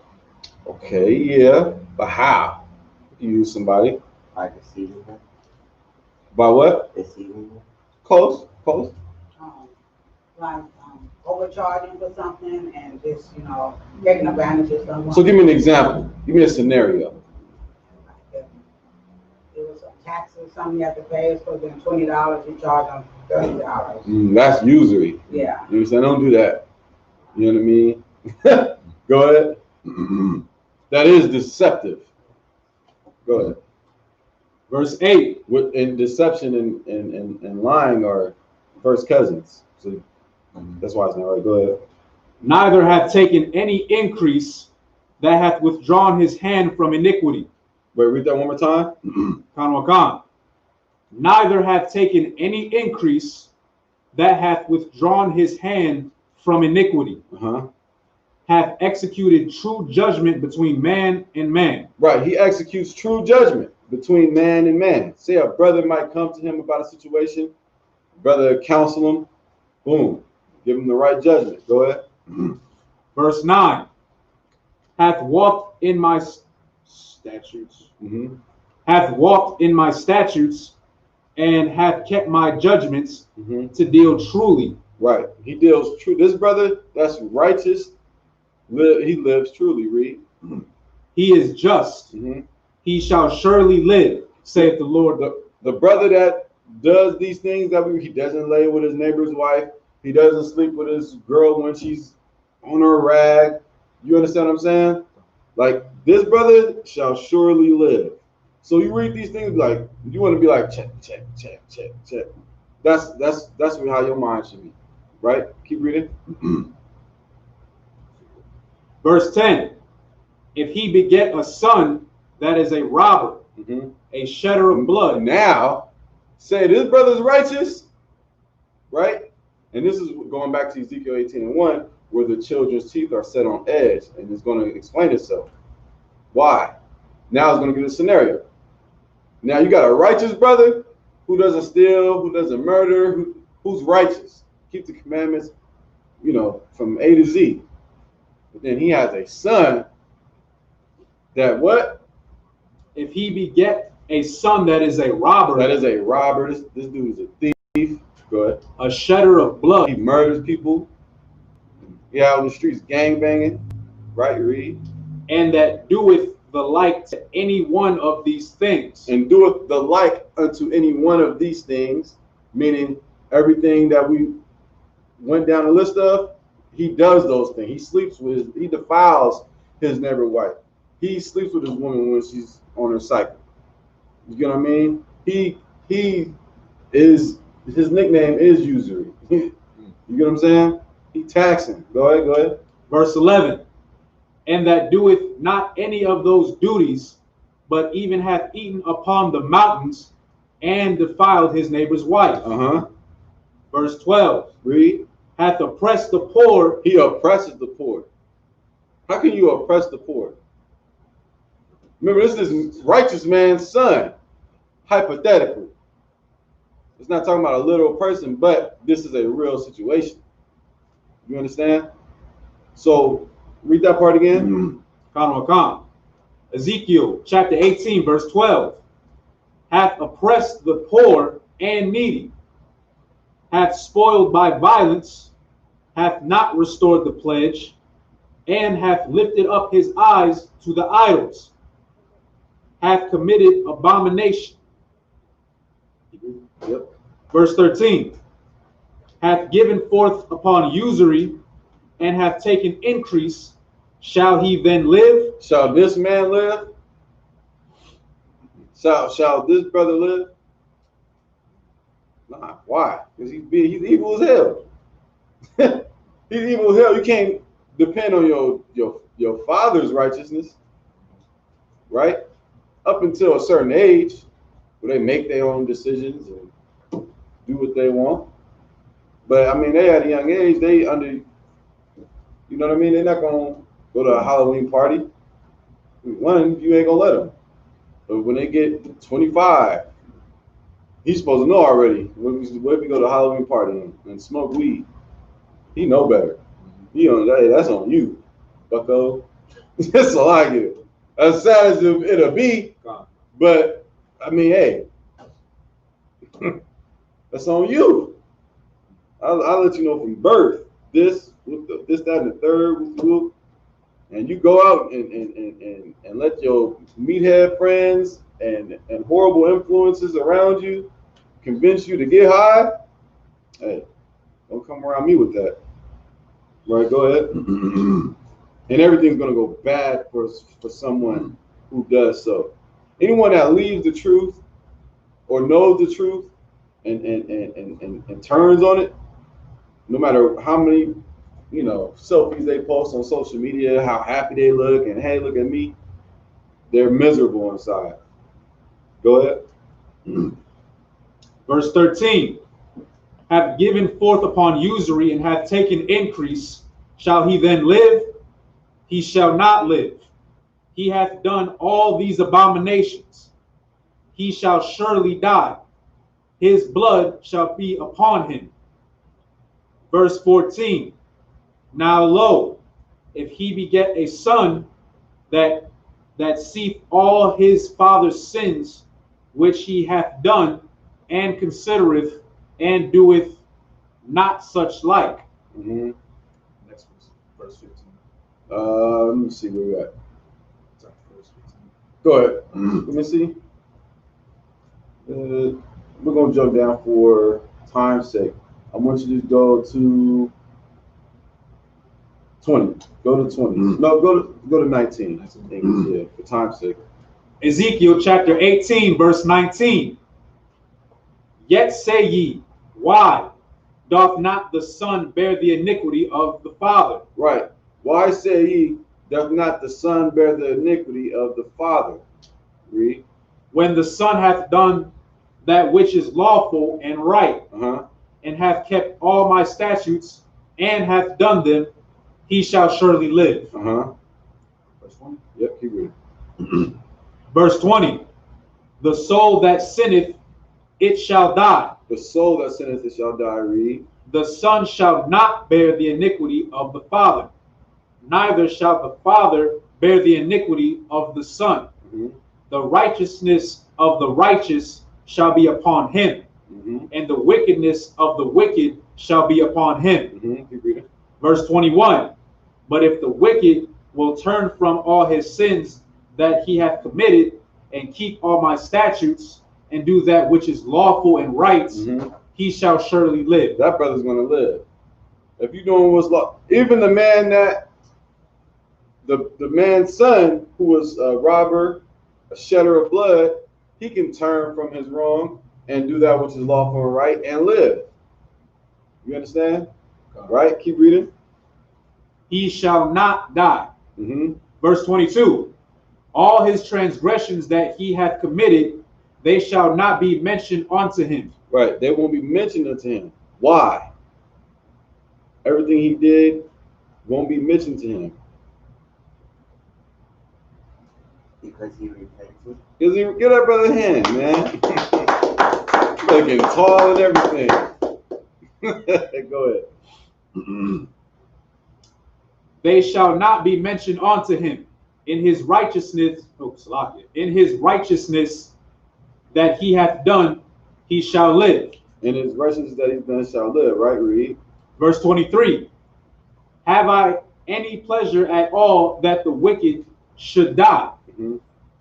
Okay, yeah, but how? You use somebody. by deceiving them, By what? deceiving them. Close. Like overcharging for something and just, taking advantage of someone. So give me an example. Give me a scenario. If it was a tax or something you have to pay, it's supposed to be $20, you charge them $30. That's usury. Yeah. You understand? Don't do that. You know what I mean? Go ahead. That is deceptive. Go ahead. Verse 8. In deception and lying are first cousins. So that's why it's not right. Go ahead. Neither hath taken any increase that hath withdrawn his hand from iniquity. Wait, read that one more time. Kanwakan. Neither hath taken any increase that hath withdrawn his hand from iniquity. Hath executed true judgment between man and man. Right, he executes true judgment between man and man. Say a brother might come to him about a situation, brother counsel him, boom, give him the right judgment. Go ahead. Verse 9. Hath walked in my statutes. Hath walked in my statutes and hath kept my judgments to deal truly. Right, he deals true. This brother that's righteous, he lives truly. Read. He is just. He shall surely live, saith the Lord. The brother that does these things, he doesn't lay with his neighbor's wife. He doesn't sleep with his girl when she's on her rag. You understand what I'm saying? Like, this brother shall surely live. So you read these things like, you want to be like, check. That's how your mind should be, right? Keep reading. Verse 10. If he beget a son that is a robber, a shedder of blood. Now, say this brother's righteous, right? And this is going back to Ezekiel 18:1, where the children's teeth are set on edge, and it's going to explain itself. Why? Now it's going to give a scenario. Now you got a righteous brother who doesn't steal, who doesn't murder, who's righteous, keep the commandments, from A to Z. But then he has a son that what? If he beget a son that is a robber. That is a robber. This dude is a thief. Go ahead. A shedder of blood. He murders people. He out on the streets gang banging. Right, read. And that doeth the like to any one of these things. And doeth the like unto any one of these things, meaning everything that we went down the list of, he does those things. He sleeps with, he defiles his neighbor wife. He sleeps with his woman when she's on her cycle. You get what I mean? He is, his nickname is usury. You get what I'm saying? He taxing. Go ahead. Verse 11. And that doeth not any of those duties, but even hath eaten upon the mountains and defiled his neighbor's wife. Verse 12. Read. Hath oppressed the poor. He oppresses the poor. How can you oppress the poor? Remember, this is righteous man's son. Hypothetically. It's not talking about a literal person, but this is a real situation. You understand? So, read that part again. Ezekiel chapter 18, verse 12. Hath oppressed the poor and needy. Hath spoiled by violence. Hath not restored the pledge. And hath lifted up his eyes to the idols. Hath committed abomination. Yep. Verse 13. Hath given forth upon usury and hath taken increase. Shall he then live? Shall this man live? Shall this brother live? Nah, why? Because he's evil as hell. He's evil as hell. You can't depend on your father's righteousness, right? Up until a certain age, where they make their own decisions and do what they want. But I mean, they at a young age, they under, you know what I mean? They're not gonna go to a Halloween party. One, you ain't gonna let them. But when they get 25, he's supposed to know already. What if we go to a Halloween party and smoke weed? He know better. Hey, that's on you, bucko. That's all I get. As sad as it'll be, but I mean, hey, that's on you. I'll let you know from birth. This, that, and the third, and you go out and let your meathead friends and horrible influences around you convince you to get high. Hey, don't come around me with that. Right, go ahead. And everything's gonna go bad for someone who does so. Anyone that leaves the truth or knows the truth and turns on it, no matter how many selfies they post on social media, how happy they look, and hey, look at me, they're miserable inside. Go ahead. Verse 13. Hath given forth upon usury and hath taken increase. Shall he then live? He shall not live. He hath done all these abominations. He shall surely die. His blood shall be upon him. Verse 14. Now lo, if he beget a son that seeth all his father's sins, which he hath done, and considereth, and doeth not such like. Next verse 15. Let me see where we're at. Go ahead. Let me see. We're gonna jump down for time's sake. I want you to go to 20. Go to 20. No, go to 19. Yeah, for time's sake. Ezekiel chapter 18, verse 19. Yet say ye, Why doth not the Son bear the iniquity of the Father? Right. Why say ye, doth not the Son bear the iniquity of the Father? Read. When the Son hath done that which is lawful and right, and hath kept all my statutes, and hath done them, he shall surely live. Verse 20. Yep, keep reading. Verse 20. The soul that sinneth, it shall die. The soul that sinneth, it shall die. Read. The Son shall not bear the iniquity of the Father, neither shall the Father bear the iniquity of the Son. The righteousness of the righteous shall be upon him, and the wickedness of the wicked shall be upon him. Keep reading. Verse 21. But if the wicked will turn from all his sins that he hath committed, and keep all my statutes, and do that which is lawful and right, he shall surely live. That brother's going to live. If you're doing what's law, even the man that, the man's son, who was a robber, a shedder of blood, he can turn from his wrong and do that which is lawful and right and live. You understand? Right? Keep reading. He shall not die. Verse 22. All his transgressions that he hath committed, they shall not be mentioned unto him. Right. They won't be mentioned unto him. Why? Everything he did won't be mentioned to him. Because he repented. Because he get that brother hand, man. Looking tall and everything. Go ahead. They shall not be mentioned unto him. In his righteousness, in his righteousness that he hath done, he shall live. In his righteousness that he's done shall live. Right, read. Verse 23. Have I any pleasure at all that the wicked should die?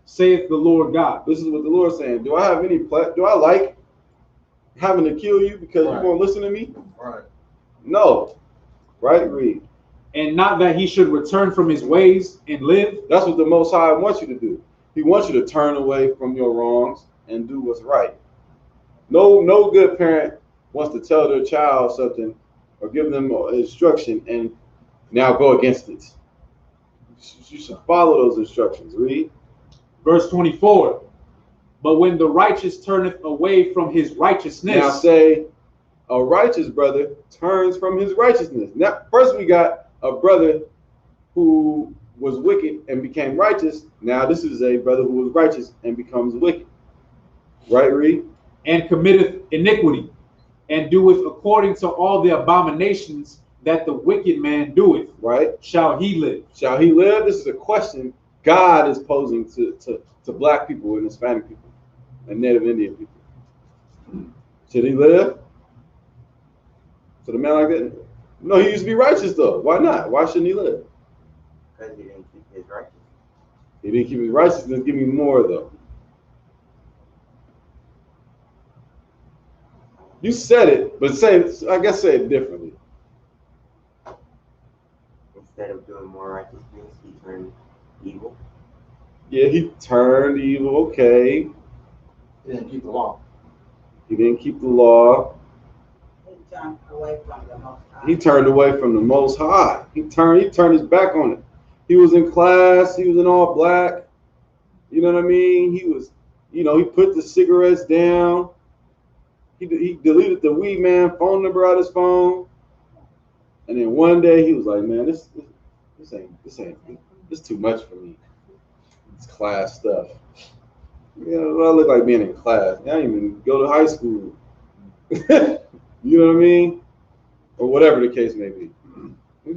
Saith the Lord God. This is what the Lord's saying. Do I have any pleasure? Do I like having to kill you because you won't listen to me? Right. No. Right, read. And not that he should return from his ways and live. That's what the Most High wants you to do. He wants you to turn away from your wrongs and do what's right. No good parent wants to tell their child something or give them instruction and now go against it. You should follow those instructions. Read. Verse 24. But when the righteous turneth away from his righteousness. Now say, a righteous brother turns from his righteousness. Now, first we got a brother who was wicked and became righteous. Now this is a brother who was righteous and becomes wicked. Right, read? And committeth iniquity, and doeth according to all the abominations that the wicked man doeth. Right. Shall he live? Shall he live? This is a question God is posing to black people and Hispanic people and Native Indian people. Should he live? So the man like that? No, he used to be righteous though. Why not? Why shouldn't he live? Because he didn't keep his righteousness. He didn't keep his righteousness. Give me more though. You said it, but say it differently. Instead of doing more righteousness, he turned evil. Yeah, he turned evil. Okay. He didn't keep the law. He didn't keep the law. He turned away from the Most High. He turned away from the Most High. He turned his back on it. He was in class. He was in all black. You know what I mean? He was, he put the cigarettes down. He deleted the weed man phone number out of his phone. And then one day he was like, man, this too much for me. It's class stuff. You know what I look like being in class? I didn't even go to high school. You know what I mean? Or whatever the case may be. Who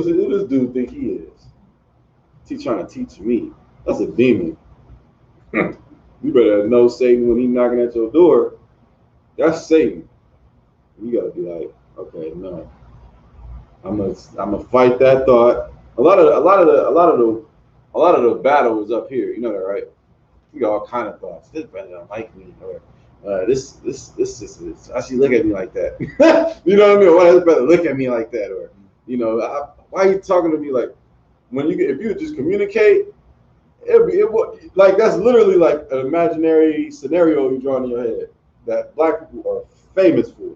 does this dude think he is? He trying to teach me. That's a demon. You better know Satan when he's knocking at your door. That's Satan. You gotta be like, okay, no. I'm gonna fight that thought. A lot of the battle is up here. You know that, right? We got all kind of thoughts. This brother don't like me, or this why she look at me like that? You know what I mean? Why does this brother look at me like that? Or why are you talking to me like? If you just communicate, like that's literally like an imaginary scenario you draw in your head that black people are famous for.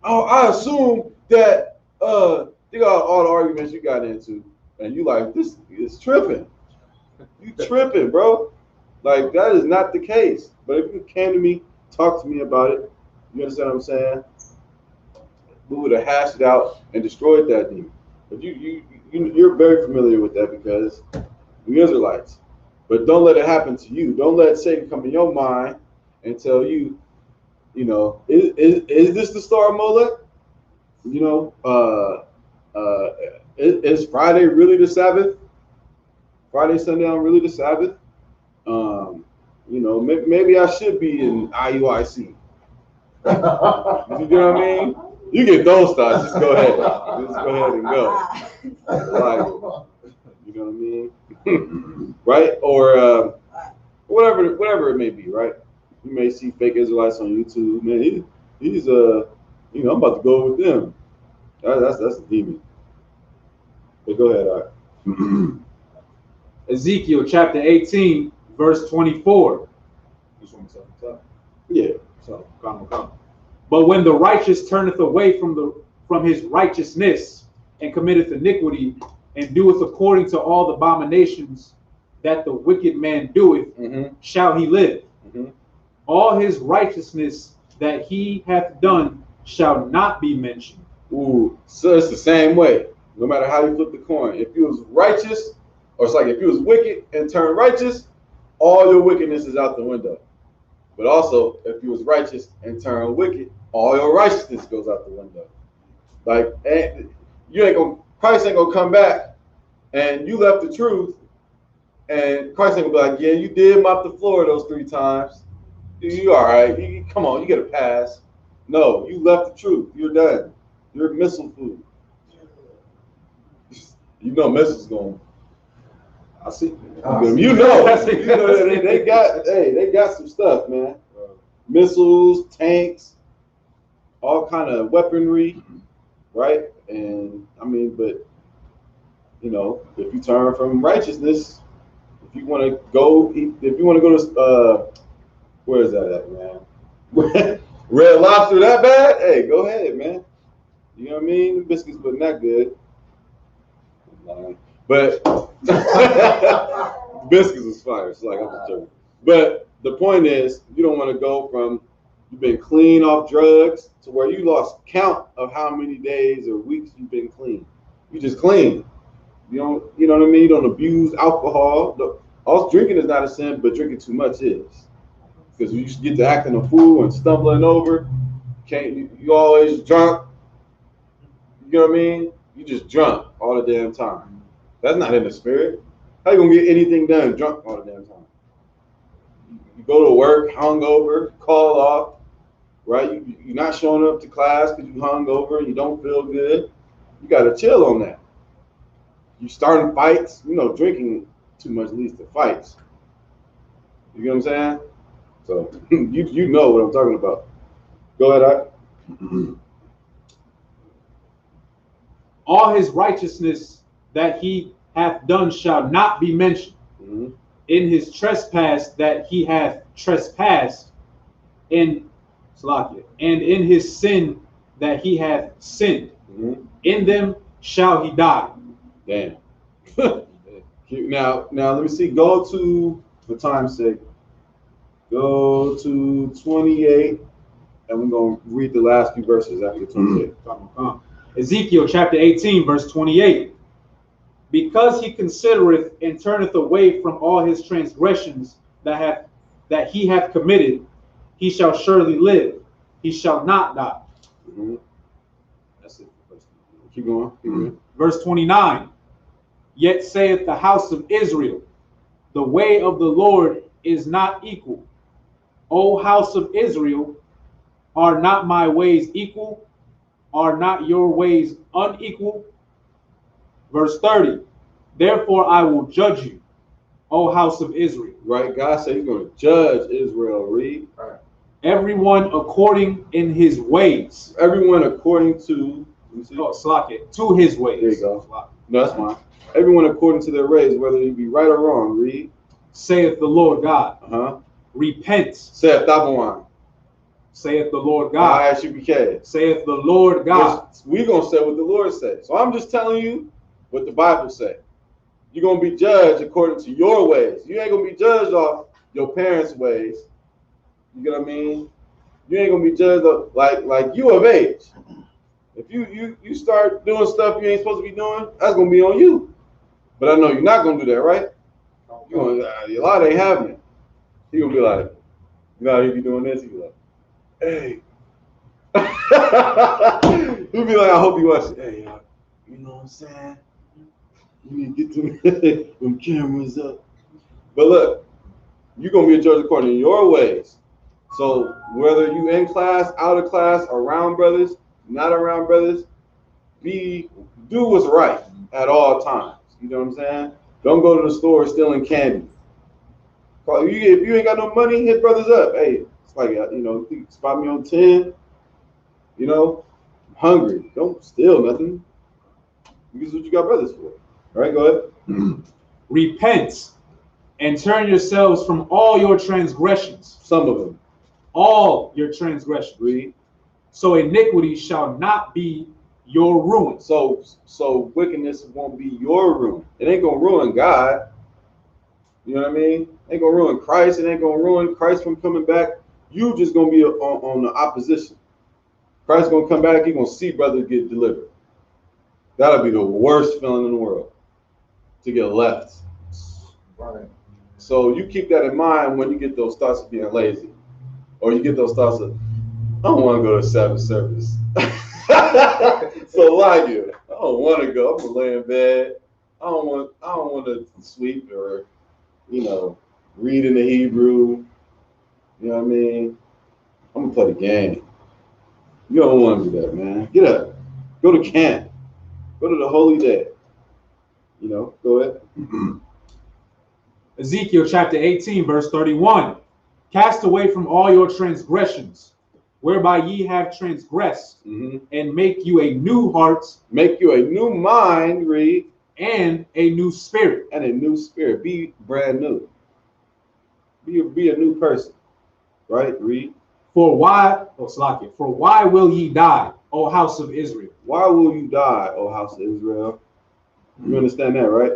oh, I assume that you got all the arguments you got into, and you like this is tripping. You tripping, bro. Like that is not the case. But if you came to me, talk to me about it, you understand what I'm saying? We would have hashed it out and destroyed that demon. But you're very familiar with that because we Israelites. But don't let it happen to you. Don't let Satan come in your mind and tell you, you know, is this the star of Molech? You know, is Friday really the Sabbath? Friday, sundown really the Sabbath? You know, maybe I should be in IUIC. You know what I mean? You get those thoughts, just go ahead. Just go ahead and go. Like, you know what I mean? Right? Or whatever it may be, right? You may see fake Israelites on YouTube. Man, he's you know, I'm about to go with them. That's a demon. But go ahead, all right. Ezekiel chapter 18, verse 24. Yeah. So, come. But when the righteous turneth away from his righteousness and committeth iniquity and doeth according to all the abominations that the wicked man doeth, shall he live. All his righteousness that he hath done shall not be mentioned. Ooh, so it's the same way. No matter how you flip the coin. If you was righteous, or it's like if you was wicked and turned righteous, all your wickedness is out the window. But also, if you was righteous and turned wicked, all your righteousness goes out the window. Like, Christ ain't gonna come back, and you left the truth, and Christ ain't gonna be like, yeah, you did mop the floor those 3 times. You all right? Come on, you get a pass. No, you left the truth. You're done. You're missile food. You know, missiles going. I see. You know, they got some stuff, man. Missiles, tanks, all kind of weaponry, right? And I mean, but you know, if you turn from righteousness, if you want to go to where is that at, man? Red Lobster that bad? Hey, go ahead, man. You know what I mean? The biscuits wasn't that good. But biscuits is fire. It's like I'm just joking. But the point is, you don't want to go from you've been clean off drugs to where you lost count of how many days or weeks you've been clean. You just clean. You know what I mean? You don't abuse alcohol. Also, drinking is not a sin, but drinking too much is. Because you get to acting a fool and stumbling over. You always drunk. You know what I mean? You just drunk all the damn time. That's not in the spirit. How you gonna get anything done drunk all the damn time? You go to work hungover, call off, right? You're not showing up to class because you hungover and you don't feel good. You gotta chill on that. You starting fights. You know, drinking too much leads to fights. You get what I'm saying? So you know what I'm talking about. Go ahead, All his righteousness that he hath done shall not be mentioned. In his trespass that he hath trespassed, and in his sin that he hath sinned, in them shall he die. Damn. Now let me see. Go to, for time's sake, go to 28, and we're gonna read the last few verses after 28. Ezekiel chapter 18, verse 28. Because he considereth and turneth away from all his transgressions that he hath committed, he shall surely live. He shall not die. That's it. Keep going. Verse 29. Yet saith the house of Israel, the way of the Lord is not equal. O house of Israel, are not my ways equal? Are not your ways unequal? Verse 30. Therefore I will judge you, O house of Israel. Right, God said he's going to judge Israel. Read. Right. Everyone according in his ways. Everyone according to, to his ways. There you go. No, that's fine. Everyone according to their ways, whether you be right or wrong. Read. Saith the Lord God. Repent. Saith Tabawan. saith the Lord God. ISUPK. Saith the Lord God. We gonna say what the Lord said. So I'm just telling you what the Bible said. You're gonna be judged according to your ways. You ain't gonna be judged off your parents' ways. You get what I mean? You ain't gonna be judged of, like you of age. If you start doing stuff you ain't supposed to be doing, that's gonna be on you. But I know you're not gonna do that, right? You gonna, a lot ain't happening. He gonna be like, you know, he be doing this. He be like, hey. He'll be like, I hope you watch it. Hey, you know what I'm saying? You need to get them cameras up. But look, you're gonna be a judge according to your ways. So whether you in class, out of class, around brothers, not around brothers, do what's right at all times. You know what I'm saying? Don't go to the store stealing candy. If you ain't got no money, hit brothers up. Hey, it's like, you know, spot me on 10. You know, I'm hungry. Don't steal nothing. This is what you got brothers for. All right, go ahead. Repent and turn yourselves from all your transgressions. Some of them. All your transgressions. Read. So iniquity shall not be your ruin. So wickedness won't be your ruin. It ain't gonna ruin God. You know what I mean? It ain't gonna ruin Christ. It ain't gonna ruin Christ from coming back. You just gonna be on the opposition. Christ gonna come back. He gonna see brothers get delivered. That'll be the worst feeling in the world, to get left. Right. So you keep that in mind when you get those thoughts of being lazy, or you get those thoughts of, I don't want to go to Sabbath service. So like you, I don't want to go. I'm gonna lay in bed. I don't want to sweep or, you know, read in the Hebrew. You know what I mean? I'm gonna play the game. You don't want to do that, man. Get up. Go to camp. Go to the holy day. You know, go ahead. Ezekiel chapter 18, verse 31. Cast away from all your transgressions, whereby ye have transgressed, and make you a new heart. Make you a new mind, read. And a new spirit. And a new spirit. Be brand new. Be a new person. Right? Read. For why will ye die, O house of Israel? Why will you die, O house of Israel? You understand that, right?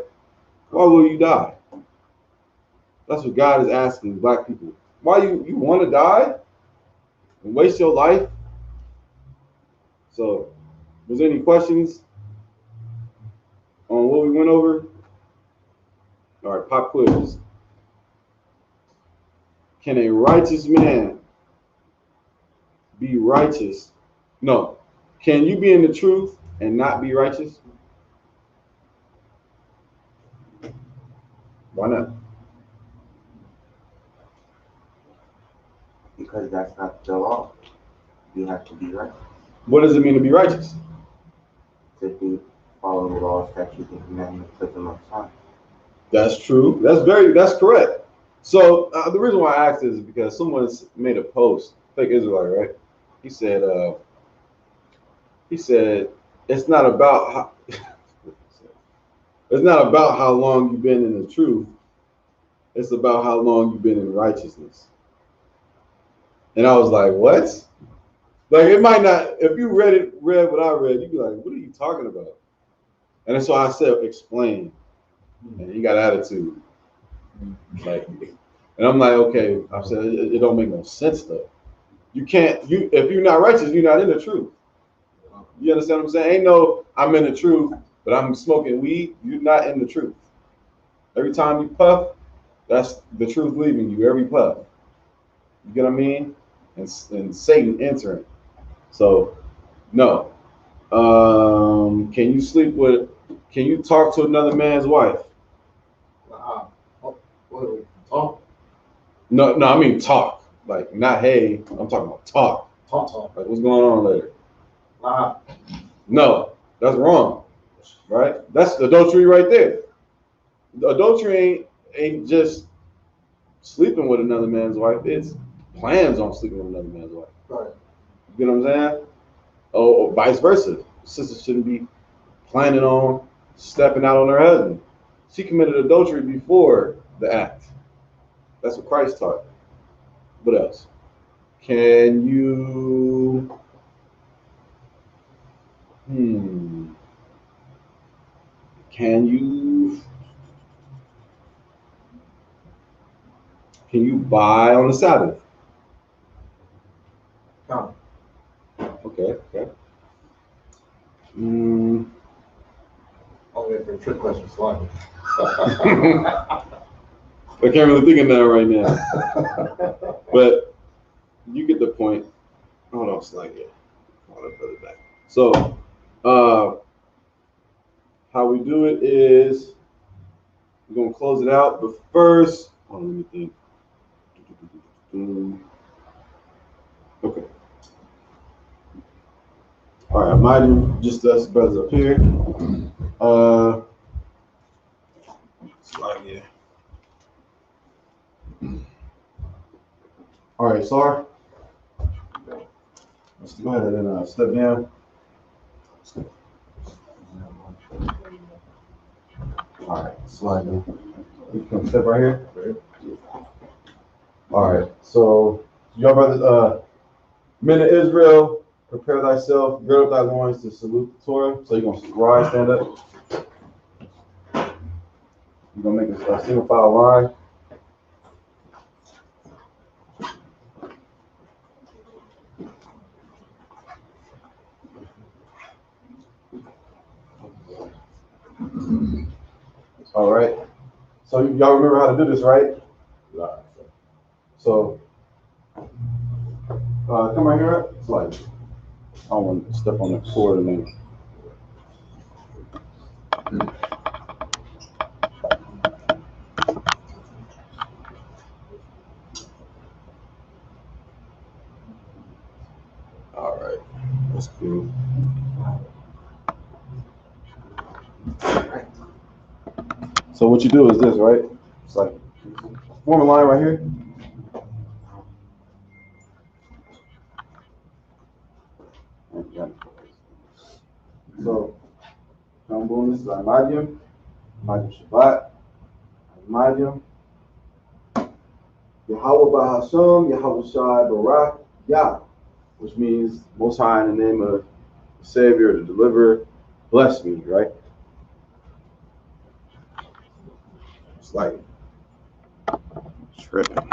Why will you die? That's what God is asking black people. Why you want to die and waste your life? So, was there any questions on what we went over? All right, pop quiz. Can a righteous man be righteous? No. Can you be in the truth and not be righteous? Why not? Because that's not the law. You have to be righteous. What does it mean to be righteous? To follow the laws, statutes, and commandments of the Most High. That's true. That's correct. So the reason why I asked this is because someone made a post, fake Israelite, right? He said it's not about how it's not about how long you've been in the truth. It's about how long you've been in righteousness. And I was like, what? Like, it might not, if you read what I read, you'd be like, what are you talking about? And so I said, explain. And he got attitude. Like, and I'm like, okay. I said, it don't make no sense though. You can't, if you're not righteous, you're not in the truth. You understand what I'm saying? Ain't no, I'm in the truth, but I'm smoking weed. You're not in the truth. Every time you puff, that's the truth leaving you, every puff. You get what I mean? And Satan entering. So, no. Can you talk to another man's wife? Talk. No, I mean talk. Like, not hey, I'm talking about talk. Talk. Like, what's going on later? Lie. No, that's wrong. Right? That's adultery right there. Adultery ain't just sleeping with another man's wife. It's plans on sleeping with another man's wife. Right. You know what I'm saying? Or vice versa. Sisters shouldn't be planning on stepping out on her husband. She committed adultery before the act. That's what Christ taught. What else? Can you? Can you? Can you buy on the Sabbath? No. Okay. Only if they're trick questions, like. I can't really think of that right now. But you get the point. Hold on, slightly. Hold up, put it back. So, how we do it is we're gonna close it out, but first, hold on, let me think. Okay. All right, mind just us brothers up here. Slide here. All right, Sar. Let's go ahead and step down. All right, slide down. You can step right here. All right, so y'all brothers, men of Israel, prepare thyself, gird up thy loins to salute the Torah. So you're gonna rise, stand up. You're gonna make a single file line. All right. So y'all remember how to do this, right? So come right here. Slide. I don't want to step on the cord and then. All right, that's cool. So what you do is this, right? It's like form a line right here. So I'm doing this is Imadium Shabbat, Imadium, Yahweh Bahasham, Yahweh Shai Barak Yah, which means Most High in the name of the Savior, the Deliverer, bless me, right? It's like tripping.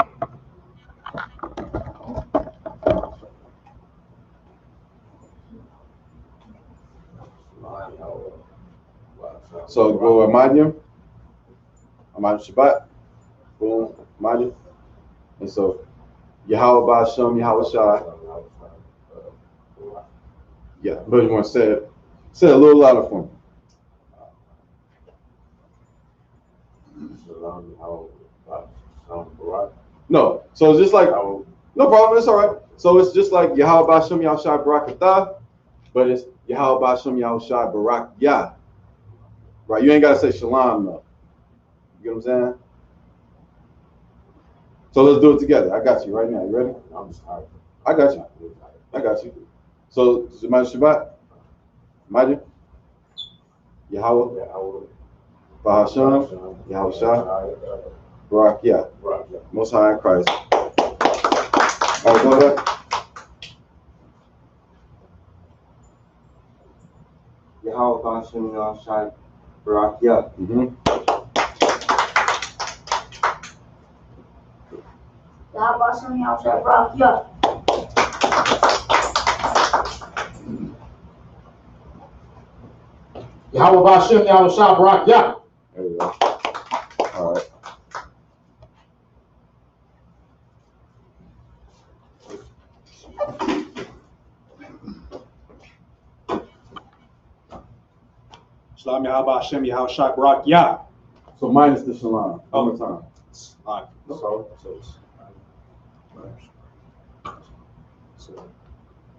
So go Imadium Shabbat, boom, Imadium. And so Yahweh Bahasham, Yahweh Shai. Yeah, but you want to say it a little louder for me. No, so it's just like, no problem, it's all right. So it's just like Yahweh Bashem Yahweh Shai Barakatah, but it's Yahweh Bashem Yahweh Shai Barak Yah. Right, you ain't got to say Shalom though. You get what I'm saying? So let's do it together. I got you right now. You ready? I'm just tired. I got you. So, Shemad Shabbat, Majid, Yahweh, Bahasham, Yahweh Shai, Barak Yah, Most High in Christ. All right, go ahead. Yahweh Bashem Yahweh Shai Barak Yah. Yahweh Bashem Yahweh Shai Barak Yah. Yahweh Bashem Yahweh Shai Barak Yah. There we go. All right. Shalom Yahweh Hashem Yahweh Shai Barak Yah. So minus the Shalom. One more time. All right. So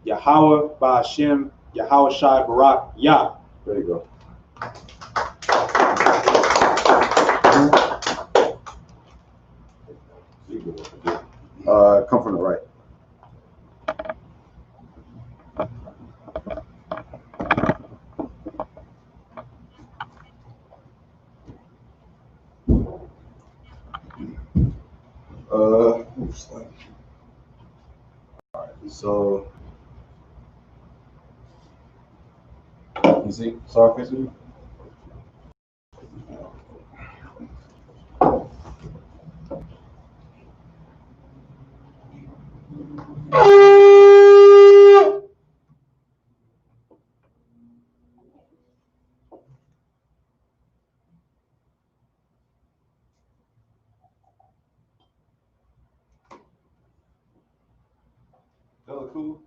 Yahweh Ba'Hashem Yahweh Shai Barak Yah. There you go. Come from the right. Oops. So, you see, sorry, face with you. That look cool.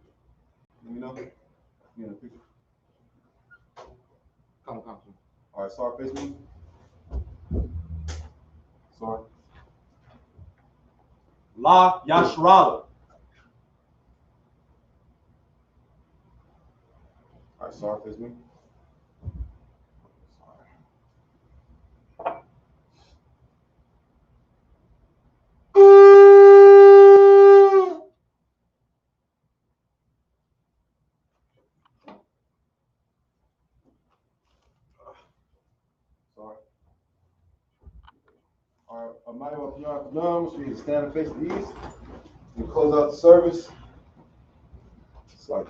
Let me know. You in the picture. Come. All right, sorry, face me. Sorry. La Yashrala. All right, sorry, face me. Sorry. All right, I'm not going to so we can stand and face the east. We close out the service. Sorry.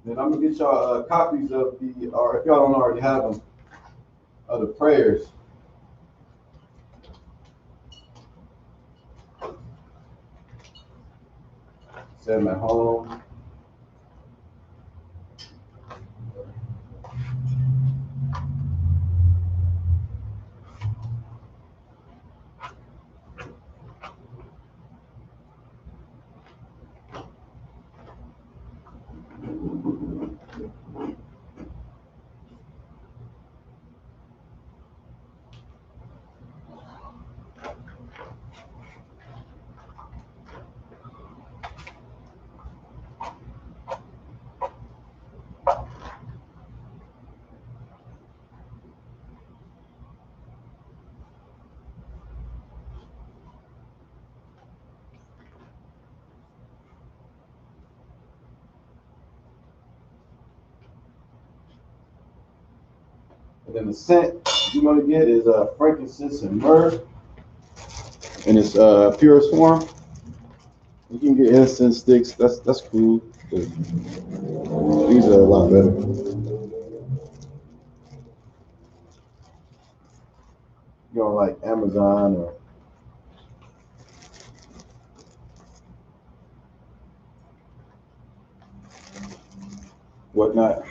Then I'm gonna get y'all copies of the, or if y'all don't already have them, of the prayers. Say them at home. And then the scent you want to get is frankincense and myrrh in its purest form. You can get incense sticks. That's cool. These are a lot better. You know, like Amazon or whatnot.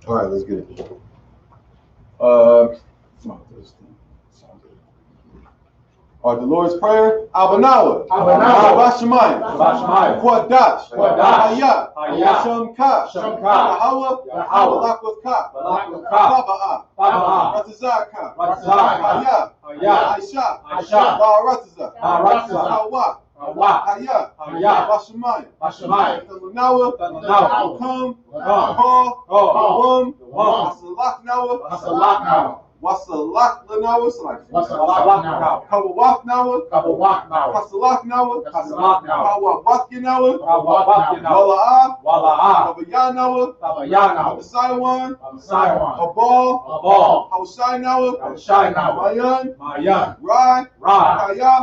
All right, let's get it. All right, the Lord's Prayer. Abanawa. Bashamayim. Quadash. Hayah. Shamka. Yahweh. Balakwatka. Baba'ah. Ratazaka. Hayah. Aisha. Ba'arataza. Hawak. Hayah. Bashamayim. Nawa. Come. Paul. Wasalak Nawa. Wasalak Lanawa. Kawawak Nawa. Kasalak Nawa. Kawawak Nawa. Wala'ah. Kawaya Nawa. Saiwan. Abal. Hawashai Nawa. Mayan. Rai. Kaya.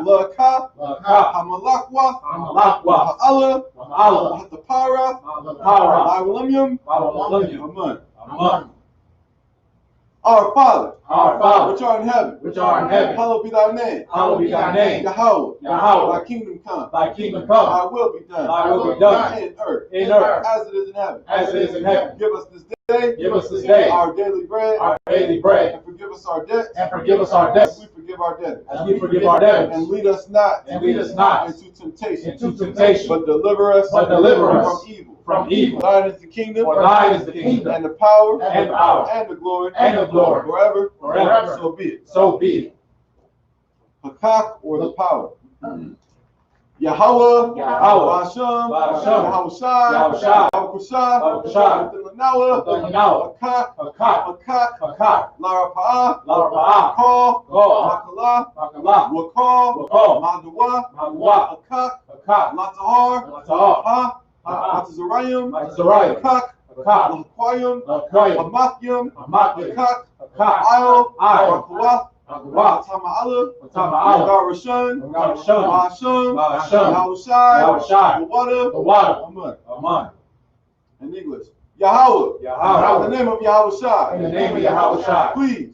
Laka. Hamalakwa. Ha'ala. Hatapara. Iwilimium. Aman. Our Father, which art in heaven, hallowed be thy name. Yahweh, thy kingdom come. Thy will be done. In earth, as it is in heaven. Give us this day our daily bread. And forgive us our debts. As we forgive our debtors. And lead us not into temptation. But deliver us from evil. from evil. Thine is the kingdom, For thine is the kingdom, and the power, and the power, and the glory, and the glory, forever, forever. So be it. So be it. Hakak, or the power. Yahweh, Yahweh, Ba'ashem, Ba'ashem, Yahushai, Yahushai, Yahushai, Yahushai, Yahushai, Yahushai, Hakak, Hakak, Hakak, Hakak, Larapa'ah, Larapa'ah, Call, Call, Makalah, Makalah, Wakal, Wakal, Madua, Madua, Hakak, Hakak, Latahar, Latahar, Ha, Ha, Matazarayim, Matazarayim, Hakak, Hakak, Laquayim, Laquayim, Hamakyim, Hamakyim, Hakak, Hakak, Isle, Isle, Makawath, Makawath, Tama'ala, Tama'ala, Garashan, Garashan, Ba'ashem, Ba'ashem, Yahushai, Yahushai, the water, the water, Amen. Aman, In English, Yahweh, Yahweh, in the name of Yahushai, in the name of Yahushai, please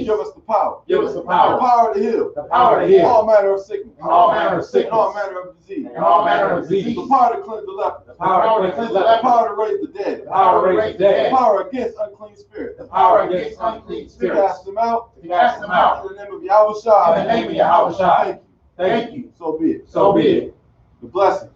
give us the power, give us the the power, power to heal, the power to heal, all manner of sickness, all manner of sickness, and all manner of disease, and all manner of disease, the power to cleanse the leper, the power to cleanse the the leper, power to raise the dead, the power to raise the the dead, power against unclean spirits, the power against unclean to spirits, cast them out, to cast them out, in the name of Yahushai, in the name of Yahushai. Thank Thank you. So be it. So be it. The blessings.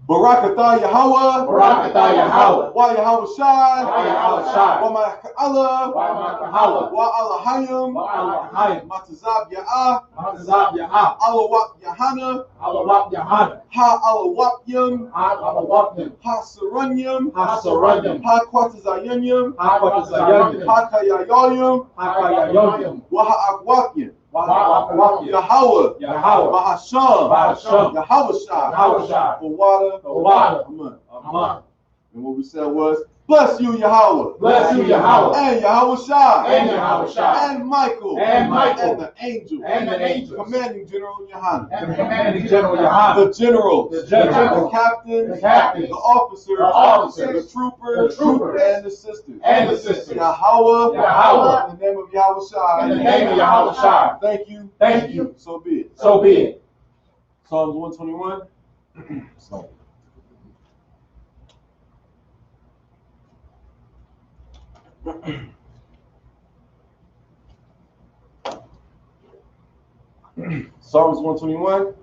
Barakatah Yahweh. Barakatah Yahweh. Wa Yahushai. Wa Yahushai. Wa Ma'akalah. Wa Ma'akalah. Wa Alahayim. Wa Alahayim. Matazab Ya'ah. Matazab Ya'ah. Alawak Yahana. Alawak Yahana. Ha Alawakyim. Ha Alawakyim. Ha Saranyim. Ha Saranyim. Ha Kwatazayanyim. Ha Kwatazayanyim. Ha Kayayoyim. Ha Kayayoyim. Wa Ha'akwakyim. Wa Ha'akwakyim. Yahweh. Yahweh. Bahasham. Bahasham. Yahushai. Yahushai. For water. For water. Amen. Aman. And what we said was, bless you, Yahweh. Bless you, Yahweh. And Yahushai. And Yahushai. And Michael. And Michael. And the angel. And the angels. Commanding General Yohanan. And commanding General Yohanan. The generals. The generals. The captains. The captains. The officers. The officers. The troopers. The troopers. And the sisters. And the sisters. Yahweh. Yahweh. In the name of Yahushai. In the name of Yahushai. Thank you. Thank you. So be it. So be it. Psalms 121. Psalms 121.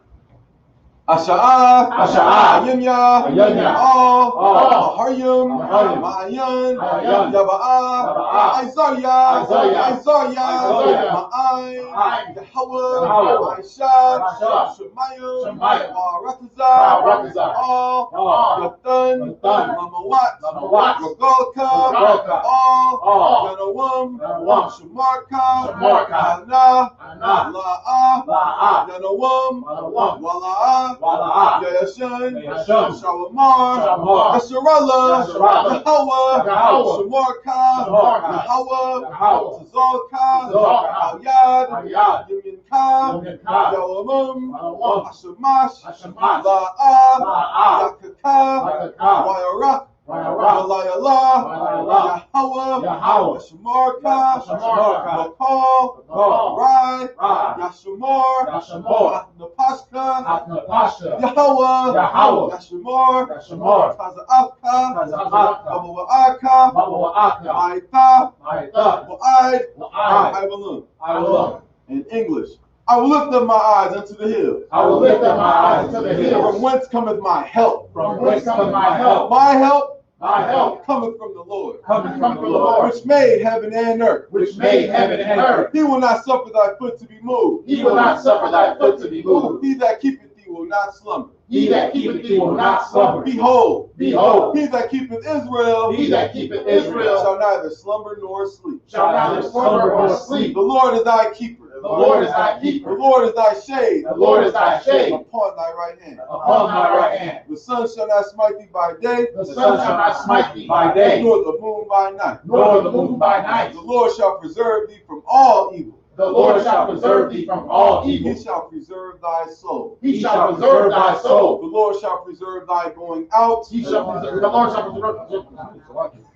Asha'ah, Asha'ah, Ayanya, Ayanya, All, All, Maharyim, Maharyim, Ma'ayan, Ma'ayan, Yaba'ah, Yaba'ah, Isaiah, Isaiah, Isaiah, Ma'ayin, Ma'ayin, Yahweh, Yahweh, Aisha, Aisha, Shemayim, Shemayim, Barakazah, Barakazah, All, Yathan, Yathan, Mamawat, Mamawat, Regalka, Regalka, All, Yanawam, Yanawam, Shemarka, Shemarka, Hana, Hana, La'ah, La'ah, Yanawam, Yanawam, Wala'ah, Wala'ah, Yayashan, Yayashan, Shawamar, Shawamar, Yasharallah, Yasharallah, Yahweh, Yahweh, Shamarka, Shamarka, Yahweh, Yahweh, Tazalka, Tazalka, Al-Yad, Al-Yad, Yimyinka, Yimyinka, Yawamam, Yawamam, Ashamash, Ashamash, La'ah, La'ah, Yakaka, Yakaka, Wayarak, Wayarak, Walayallah, Walayallah, Yahweh, Yahweh, Shamarka, Shamarka, Makal, Makal, Rai, Rai, Yashamar, Yashamar, Napashka, Atnapasha, Yahweh, Yahweh, Yashamar, Yashamar, Taza'afka, Taza'afka, Babawa'aka, Babawa'aka, Ma'ita, Ma'ita, Wa'ai, Wa'ai, Ibalun. I will. In English, I will lift up my eyes unto the hills. I will lift up my eyes to the hills. From whence cometh my help? From whence cometh my help? My help My help cometh from the Lord, cometh from the Lord, which made heaven and earth. which made heaven and earth. He will not suffer thy foot to be moved. He will not suffer thy foot to be moved. He that keepeth thee will not slumber. He that keepeth thee will not slumber. Behold, Behold, he that keepeth Israel, he that keepeth Israel shall neither slumber nor sleep. shall neither slumber nor sleep. The Lord is thy keeper. The Lord is thy The keeper. Lord is thy shade. The Lord is thy shade Upon thy right hand. upon thy right hand. The sun shall not smite thee by day, The sun shall not smite thee by day, nor the moon by night. nor the moon by night. The Lord shall preserve thee from all evil. The Lord shall preserve thee from all evil. He shall preserve thy soul. He shall preserve thy The soul. Lord shall preserve thy going out. He shall preserve. The Lord shall preserve.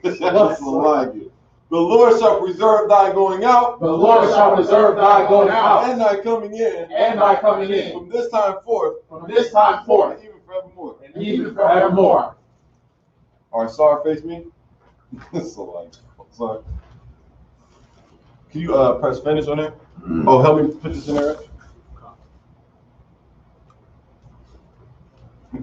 That's what The Lord shall preserve thy going out. The Lord shall preserve thy going out And thy coming in. and thy coming in From this time forth. from this time forth And even forevermore. and even forevermore. All right, sorry, face me. Sorry. Can you press finish on there? Oh, help me put this in there.